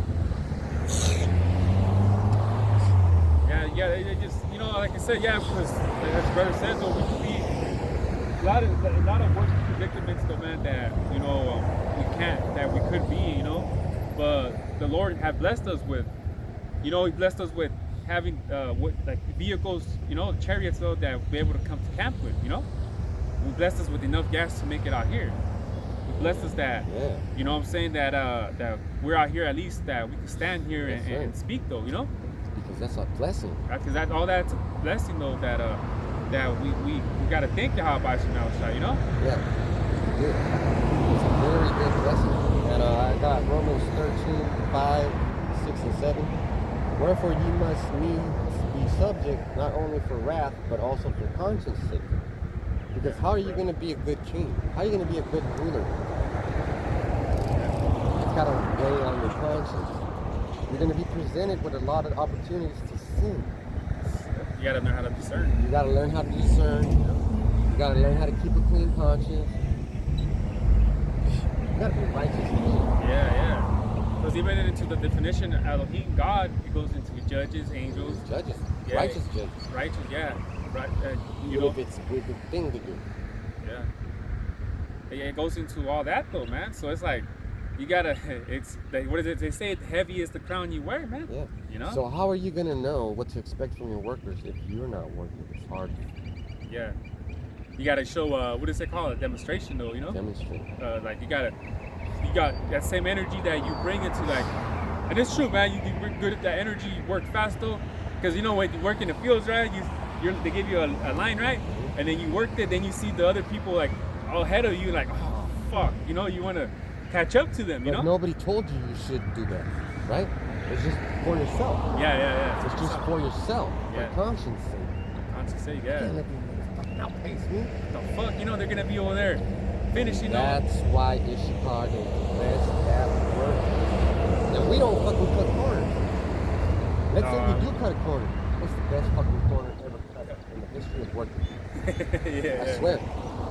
[SPEAKER 1] Yeah, it just, like I said, yeah, because as brother says, though, we a lot of worse predicaments, though, man, that we could be, but the Lord have blessed us with, He blessed us with having vehicles, chariots though that we'll be able to come to camp with, He blessed us with enough gas to make it out here. He blessed us that, you know what I'm saying, that we're out here at least, that we can stand here and speak though,
[SPEAKER 2] Because that's a blessing.
[SPEAKER 1] Because that's a blessing though, that we gotta thank Yahweh Shemel,
[SPEAKER 2] Yeah, good. It's a very good blessing. And I got Romans 13, 5, 6, and 7. Wherefore ye must needs be subject, not only for wrath, but also for conscience sake. Because how are you going to be a good king? How are you going to be a good ruler? It's got to weigh on your conscience. You're going to be presented with a lot of opportunities to sin.
[SPEAKER 1] You got to learn how to discern.
[SPEAKER 2] You got to learn how to discern. You got to learn how to keep a clean conscience. You got to be righteous.
[SPEAKER 1] Yeah. Because even into the definition of Elohim, God, it goes into judges, angels.
[SPEAKER 2] Judges.
[SPEAKER 1] Yeah,
[SPEAKER 2] righteous judges.
[SPEAKER 1] Righteous, yeah. Right.
[SPEAKER 2] If it's a good thing to do.
[SPEAKER 1] Yeah. It goes into all that though, man. So it's like, you gotta, what is it? They say heavy is the crown you wear, man.
[SPEAKER 2] Yeah. So how are you gonna know what to expect from your workers if you're not working as hard?
[SPEAKER 1] Yeah. You gotta show, what is it called? A demonstration though,
[SPEAKER 2] Demonstrate.
[SPEAKER 1] Like you got that same energy that you bring into like, and it's true, man. You work good at that energy. You work fast though, because when you work in the fields, right? They give you a line, right? And then you worked it. Then you see the other people like all ahead of you, like, oh fuck, you want to catch up to them,
[SPEAKER 2] But nobody told you should do that, right? It's just for yourself.
[SPEAKER 1] Yeah.
[SPEAKER 2] It's just for yourself, for conscience sake.
[SPEAKER 1] Conscience sake, yeah.
[SPEAKER 2] You can't let them fucking outpace me.
[SPEAKER 1] The fuck, they're gonna be over there finishing.
[SPEAKER 2] That's why Ishikar is the best at work. And we don't fucking cut corners. Let's say we do cut a corner. It's the best fucking corner ever cut in the history of working. I swear.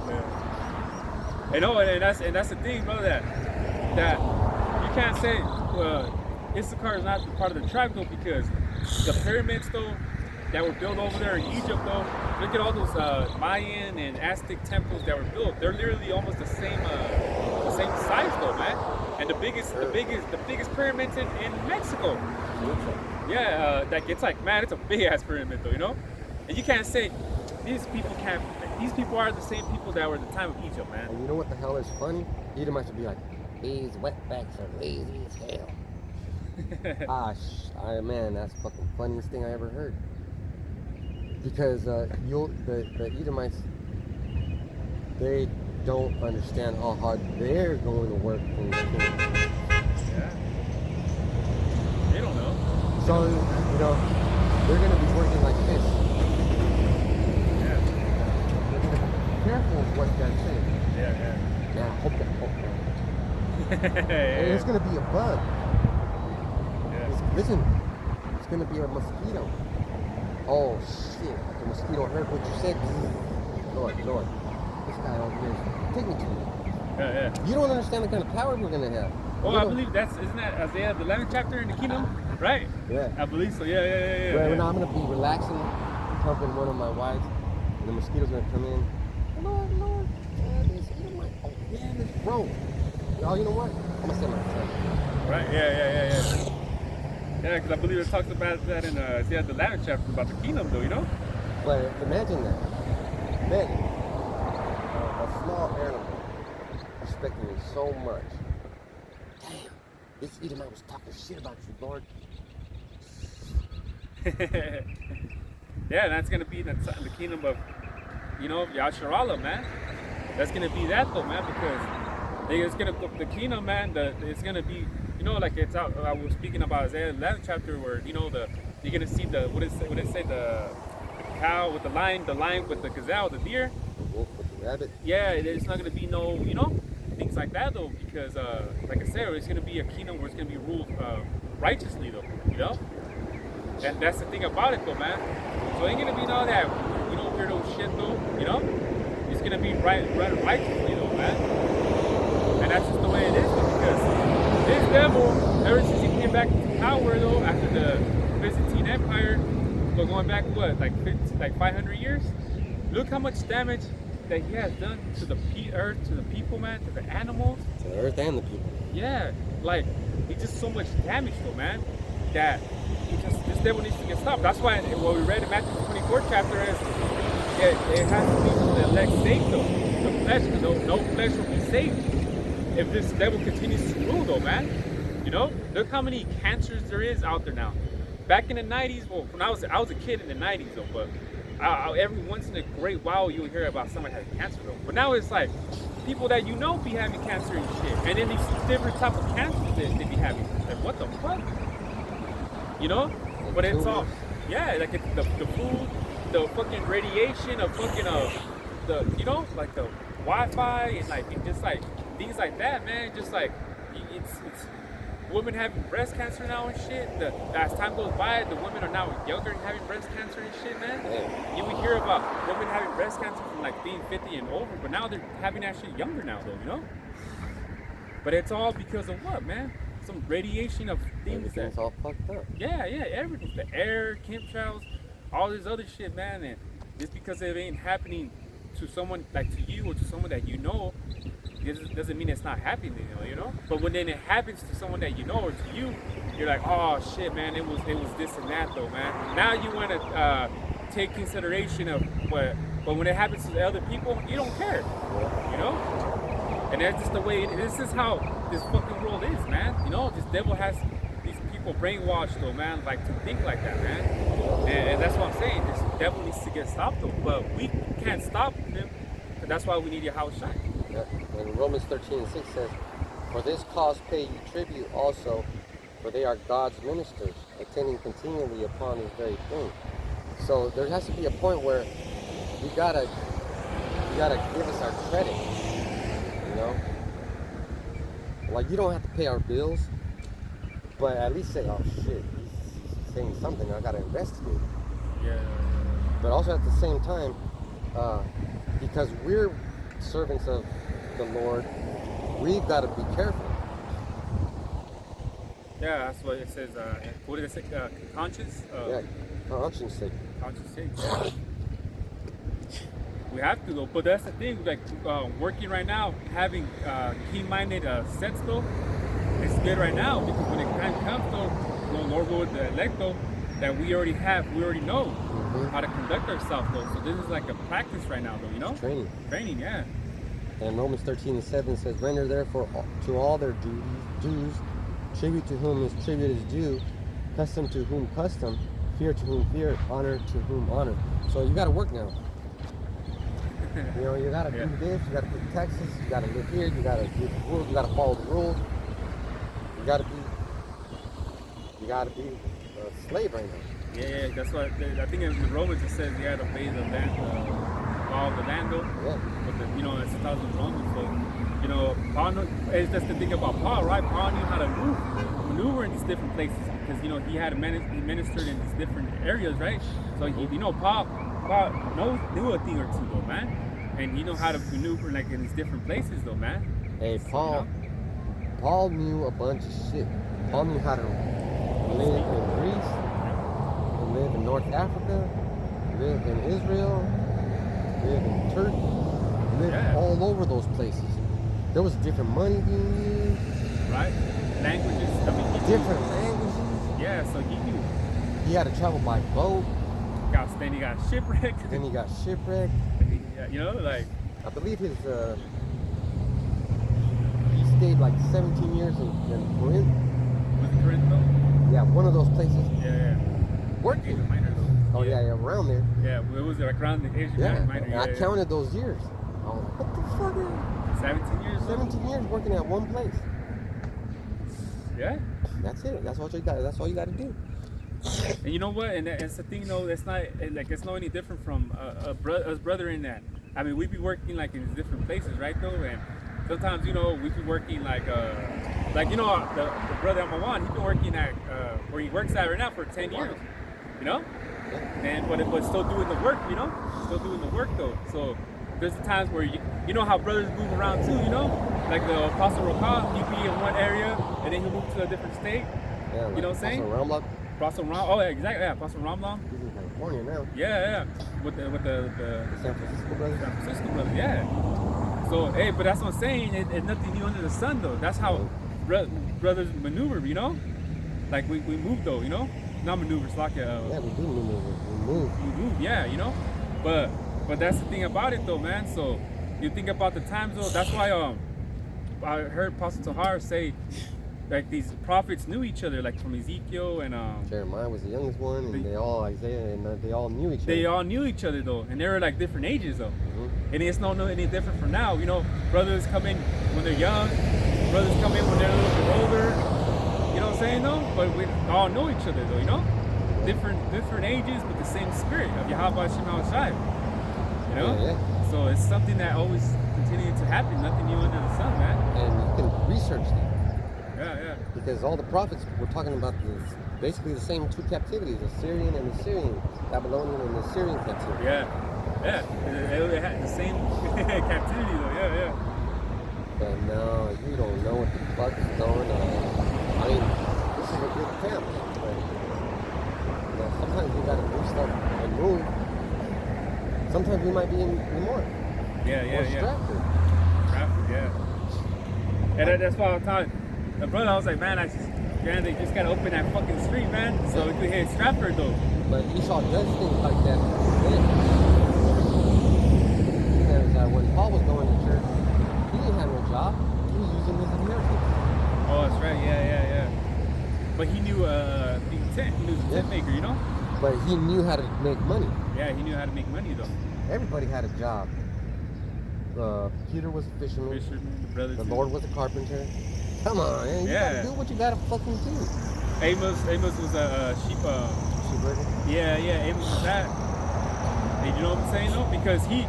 [SPEAKER 1] Yeah. And that's the thing, bro. That you can't say Issachar is not part of the tribe though, because the pyramids though that were built over there in Egypt though. Look at all those Mayan and Aztec temples that were built. They're literally almost the same size though, man. And the biggest pyramids in Mexico. Yeah, it's like, man, it's a big ass pyramid though, And you can't say these people are the same people that were at the time of Egypt, man.
[SPEAKER 2] And you know what the hell is funny? Edomites would be like, these wetbacks are lazy as hell. Man, that's the fucking funniest thing I ever heard. Because the Edomites, they don't understand how hard they're going to work in the kingdom.
[SPEAKER 1] Yeah. They don't know.
[SPEAKER 2] So, they're going to be working like this.
[SPEAKER 1] Yeah.
[SPEAKER 2] They're going to be careful of what they're saying.
[SPEAKER 1] Yeah.
[SPEAKER 2] Now, hope that.
[SPEAKER 1] Yeah.
[SPEAKER 2] It's going to be a bug.
[SPEAKER 1] Yeah.
[SPEAKER 2] Listen, it's going to be a mosquito. Oh, shit. The mosquito heard what you said. Lord. This guy over here, take me to him.
[SPEAKER 1] Yeah.
[SPEAKER 2] You don't understand the kind of power we're going to have.
[SPEAKER 1] Well, I believe isn't that Isaiah the 11th chapter in the kingdom, right?
[SPEAKER 2] Yeah.
[SPEAKER 1] I believe so. Yeah.
[SPEAKER 2] Right now I'm gonna be relaxing, pumping one of my wives, and the mosquito's gonna come in. Lord, this Edomite. Oh yeah, this bro. Oh, you know what? I'm gonna send myself.
[SPEAKER 1] Right. Yeah. Yeah, because I believe it talks about that in Isaiah the 11th chapter about the kingdom, though. You know.
[SPEAKER 2] But imagine that. Imagine a small animal respecting me so much. Damn, this Edomite was talking shit about you, Lord.
[SPEAKER 1] Yeah, that's gonna be the kingdom of, Yasharallah, man. That's gonna be that though, man, because it's gonna the kingdom, man. It's gonna be, like it's out. I was speaking about Isaiah 11th chapter where you're gonna see what it say the cow with the lion with the gazelle, the deer.
[SPEAKER 2] The wolf with the rabbit.
[SPEAKER 1] Yeah, it's not gonna be no, things like that though, because like I said, it's gonna be a kingdom where it's gonna be ruled righteously though, And that's the thing about it though, man. So it ain't gonna be none of that, weirdo shit though, It's gonna be run righteously though, man. And that's just the way it is though, because this devil, ever since he came back to power though, after the Byzantine Empire, but going back what, like 500 years? Look how much damage that he has done to the earth, to the people, man, to the animals.
[SPEAKER 2] To the earth and the people.
[SPEAKER 1] Yeah, like, he just so much damage though, man, that this devil needs to get stopped. That's why what we read in Matthew 24th chapter is, it has to be for the elect's sake though. The flesh, no flesh will be saved if this devil continues to rule though, man. Look how many cancers there is out there now. Back in the 90s, well, when I was a kid in the 90s though, but every once in a great while you'll hear about somebody having cancer though. But now it's like people that be having cancer and shit, and then these different type of cancers that they be having. Like what the fuck? But it's all, like it's the food, the fucking radiation of fucking like the Wi-Fi and like just like things like that, man. Just like it's women having breast cancer now and shit. As time goes by, the women are now younger and having breast cancer and shit, man. Yeah. You would hear about women having breast cancer from like being 50 and over, but now they're having that shit younger now though, But it's all because of what, man? Some radiation of things
[SPEAKER 2] Everything's all fucked up.
[SPEAKER 1] Yeah, everything. The air, chemtrails, all this other shit, man. And just because it ain't happening to someone like to you or to someone that it doesn't mean it's not happening, But when then it happens to someone that or to you, you're like, oh shit, man, it was this and that though, man. Now you want to take consideration of what, but when it happens to the other people, you don't care, And that's just the way this is how this fucking world is, man. This devil has these people brainwashed though, man, like to think like that, man. And that's what I'm saying. This devil needs to get stopped though, but we can't stop him. And that's why we need your house shine.
[SPEAKER 2] Yep. And Romans 13:6 says, "For this cause pay ye tribute also, for they are God's ministers, attending continually upon this very thing." So there has to be a point where you gotta give us our credit. Like you don't have to pay our bills, but at least say, "Oh shit, he's saying something. I gotta investigate."
[SPEAKER 1] Yeah.
[SPEAKER 2] But also at the same time, because we're servants of the Lord, we've got to be careful.
[SPEAKER 1] Yeah, that's what it says. What did it say? Conscience?
[SPEAKER 2] Conscience sake.
[SPEAKER 1] Conscience sake. Yeah. We have to though, but that's the thing. Like working right now, having keen-minded sets though, it's good right now because when the time comes though, Lord will the elect though, that we already know how to conduct ourselves though. So this is like a practice right now though, Training, yeah.
[SPEAKER 2] And Romans 13:7 says, "Render therefore to all their dues Tribute to whom his tribute is due, custom to whom custom, fear to whom fear, honor to whom honor. So you got to work now. You know, you got to do this, you got to pay taxes, you got to live here, you got to do the rules, you got to follow the rules. You got to be a slave right now.
[SPEAKER 1] Yeah, that's what I think in the Romans it says you had to obey the land, law of the land, though.
[SPEAKER 2] Yeah.
[SPEAKER 1] But it's 1,000 Romans, so Paul that's the thing about Paul, right? Paul knew how to maneuver in these different places because he had he ministered in these different areas, right? So Paul knew a thing or two, though, man, and he knew how to maneuver like in these different places, though, man.
[SPEAKER 2] Hey, Paul knew a bunch of shit. Paul knew how to live in Greece, live in North Africa, live in Israel, live in Turkey, live all over those places. There was different money being used.
[SPEAKER 1] Right? Languages,
[SPEAKER 2] different languages.
[SPEAKER 1] Yeah, so he knew.
[SPEAKER 2] He had to travel by boat.
[SPEAKER 1] Then he got shipwrecked. Yeah,
[SPEAKER 2] I believe he stayed like 17 years in Corinth.
[SPEAKER 1] Was it Corinth though?
[SPEAKER 2] Yeah, one of those places.
[SPEAKER 1] Yeah.
[SPEAKER 2] Working.
[SPEAKER 1] Minor, though.
[SPEAKER 2] Oh yeah, around there.
[SPEAKER 1] Yeah, it was like around the Asia Minor.
[SPEAKER 2] I counted those years. I was like, what the fuck?
[SPEAKER 1] 17 years.
[SPEAKER 2] 17 years working at one place.
[SPEAKER 1] Yeah.
[SPEAKER 2] That's it. That's all you got. That's all you got to do.
[SPEAKER 1] And you know what? And it's the thing, though. It's not any different from us brother in that. I mean, we be working like in different places, right? Though, and sometimes we be working the brother I'm on. He been working at where he works at right now for 10 years. And but still doing the work. Still doing the work though. So there's times where you know how brothers move around too. Like the Apostle Rakal, you be in one area and then he'll move to a different state.
[SPEAKER 2] Yeah,
[SPEAKER 1] you know what I'm saying? Apostle Ram. Oh, yeah, exactly. Yeah, Apostle Ramlong.
[SPEAKER 2] He's in California now.
[SPEAKER 1] Yeah. With the
[SPEAKER 2] San Francisco brothers.
[SPEAKER 1] San Francisco brothers. Yeah. So but that's what I'm saying. It's nothing new under the sun though. That's how brothers maneuver. Like we move though. Not maneuver. It's like
[SPEAKER 2] yeah, we do maneuver. We move.
[SPEAKER 1] Yeah. But that's the thing about it though, man. So you think about the times though. That's why I heard Apostle Tahar say. Like these prophets knew each other, like from Ezekiel and
[SPEAKER 2] Jeremiah was the youngest one, and Isaiah, and they all knew each other.
[SPEAKER 1] They all knew each other though, and they were like different ages though. And it's not any different from now. Brothers come in when they're young, brothers come in when they're a little bit older. You know what I'm saying though? But we all know each other though. Different ages, but the same spirit of Yahweh Shema Shai.
[SPEAKER 2] Yeah.
[SPEAKER 1] So it's something that always continues to happen. Nothing new under the sun, man.
[SPEAKER 2] And you can research that.
[SPEAKER 1] Yeah.
[SPEAKER 2] Because all the prophets were talking about basically the same two captivities, Assyrian and Assyrian, Babylonian and Assyrian captivity.
[SPEAKER 1] Yeah. They had the same captivity though. Yeah.
[SPEAKER 2] But no, you don't know what the fuck is going on. I mean, this is a good camp, but sometimes we gotta do stuff and move. Sometimes we might be in more.
[SPEAKER 1] Yeah.
[SPEAKER 2] Stratford,
[SPEAKER 1] yeah. And that's why I was telling the brother, I was like, man, they just gotta open that fucking street, man, so we could hit Stratford though.
[SPEAKER 2] But Esau does things like that. Because when Paul was going to church, he didn't have no job. He was using his inheritance.
[SPEAKER 1] Oh, that's right. Yeah. But he knew being tent. He was a tent maker,
[SPEAKER 2] But he knew how to make money.
[SPEAKER 1] Yeah, he knew how to make money though.
[SPEAKER 2] Everybody had a job. Peter was a fisherman. The Lord was a carpenter. Come on, man. You gotta do what you gotta fucking do.
[SPEAKER 1] Amos was a sheep
[SPEAKER 2] herder?
[SPEAKER 1] Yeah, Amos was that. And you know what I'm saying though? Because he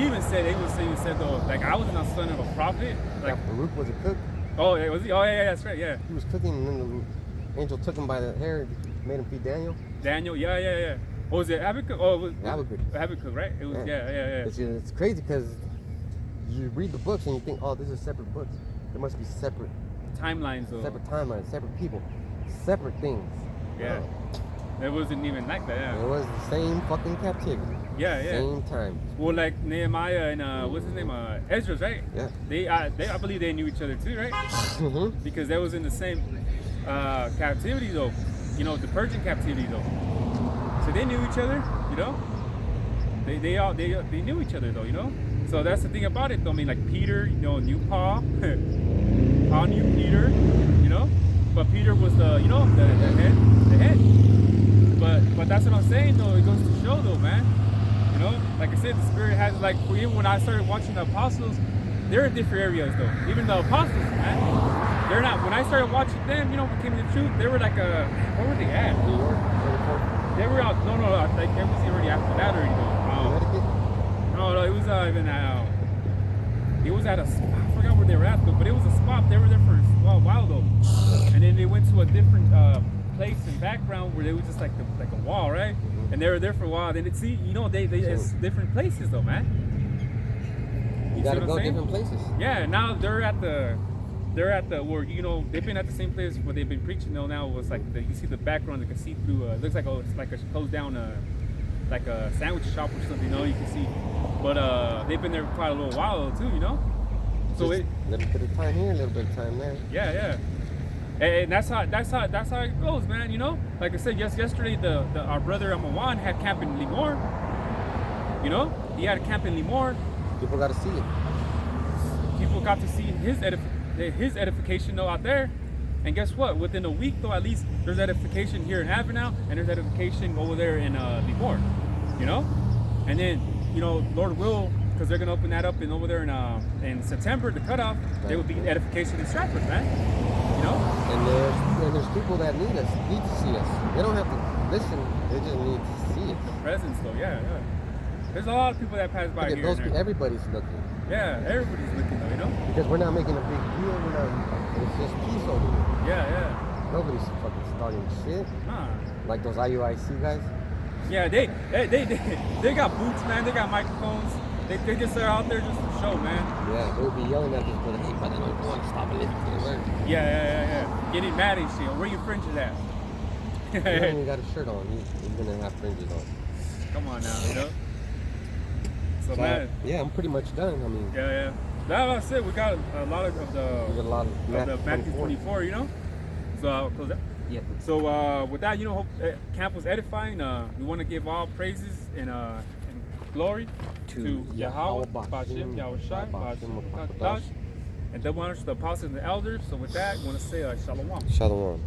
[SPEAKER 1] even said though, like I was not son of a prophet. Like
[SPEAKER 2] Baruch was a cook.
[SPEAKER 1] Oh, was he? Oh yeah, that's right, yeah.
[SPEAKER 2] He was cooking and then the angel took him by the hair and made him feed Daniel.
[SPEAKER 1] Yeah. What was it? Habakkuk? Oh, it was Habakkuk, right? It was yeah.
[SPEAKER 2] It's crazy because you read the books and you think, oh, these are separate books. There must be separate
[SPEAKER 1] timelines though.
[SPEAKER 2] Separate timelines, separate people, separate things.
[SPEAKER 1] Yeah. It wasn't even like that, yeah.
[SPEAKER 2] It was the same fucking captivity.
[SPEAKER 1] Yeah.
[SPEAKER 2] Same time.
[SPEAKER 1] Well, like Nehemiah and what's his name? Ezra, right?
[SPEAKER 2] Yeah.
[SPEAKER 1] They I believe they knew each other too, right?
[SPEAKER 2] Mm-hmm.
[SPEAKER 1] Because they was in the same captivity though. The Persian captivity though. So they knew each other, They knew each other though, So that's the thing about it though. I mean, like Peter, knew Paul. Paul knew Peter, but Peter was the head. But that's what I'm saying though. It goes to show though, man. You know, like I said, the Spirit has like even when I started watching the apostles, they're in different areas though. Even the apostles, man, they're not. When I started watching them, you know, became the truth. They were like where were they at?
[SPEAKER 2] New York,
[SPEAKER 1] They were out. No, like it was already after that already though.
[SPEAKER 2] Connecticut.
[SPEAKER 1] No, it was even it was at a spot. I forgot where they were at though, but it was a spot. They were there for a while though, and then they went to a different place and background where they was just like a wall, right?
[SPEAKER 2] Mm-hmm.
[SPEAKER 1] And they were there for a while. Then it see, you know, they it's different places though, man.
[SPEAKER 2] You gotta go different places.
[SPEAKER 1] Yeah, now they're at the where, you know, they've been at the same place where they've been preaching though. Now it was like you see the background, you can see through. It looks like it's like a closed down like a sandwich shop or something. You know, you can see. But they've been there quite a little while too, you know. So
[SPEAKER 2] just a little bit of time here, a little bit of time there.
[SPEAKER 1] Yeah. And that's how it goes, man. You know, like I said, yesterday our brother Amawan had camp in Limor. You know, he had a camp in Limor.
[SPEAKER 2] People got to see it.
[SPEAKER 1] People got to see his edification though out there. And guess what? Within a week though, at least there's edification here in Avenal, and there's edification over there in Limor. You know, and then, you know, Lord will, because they're gonna open that up over there in September, the cutoff. There will be edification in Stratford, man. You know.
[SPEAKER 2] And there's people that need to see us. They don't have to listen. They just need to see it.
[SPEAKER 1] The presence, though, yeah. There's a lot of people that pass by here.
[SPEAKER 2] Everybody's looking.
[SPEAKER 1] Yeah, everybody's looking, though, you know.
[SPEAKER 2] Because we're not making a big deal. It's just peace over here.
[SPEAKER 1] Yeah.
[SPEAKER 2] Nobody's fucking starting shit.
[SPEAKER 1] Nah.
[SPEAKER 2] Like those IUIC guys.
[SPEAKER 1] Yeah, they got boots, man. They got microphones. They just are out there just to show, man.
[SPEAKER 2] Yeah, they would be yelling at this brother, hey brother, don't go and stop and listen to the word.
[SPEAKER 1] Yeah. Getting mad and shit. Where your fringes at?
[SPEAKER 2] He hasn't even got a shirt on. He's gonna have fringes on.
[SPEAKER 1] Come on now, you know. So man.
[SPEAKER 2] Yeah, I'm pretty much done. I mean.
[SPEAKER 1] Yeah. That's it. We got a lot of the Matthew 24, you know. So I'll close that.
[SPEAKER 2] Yeah.
[SPEAKER 1] So with that, you know, hope camp was edifying. We want to give all praises and glory to Yahweh, Bashem, Yahushai, Bashem, and double honors to the apostles and the elders. So with that, we want to say Shalom.
[SPEAKER 2] Shalom.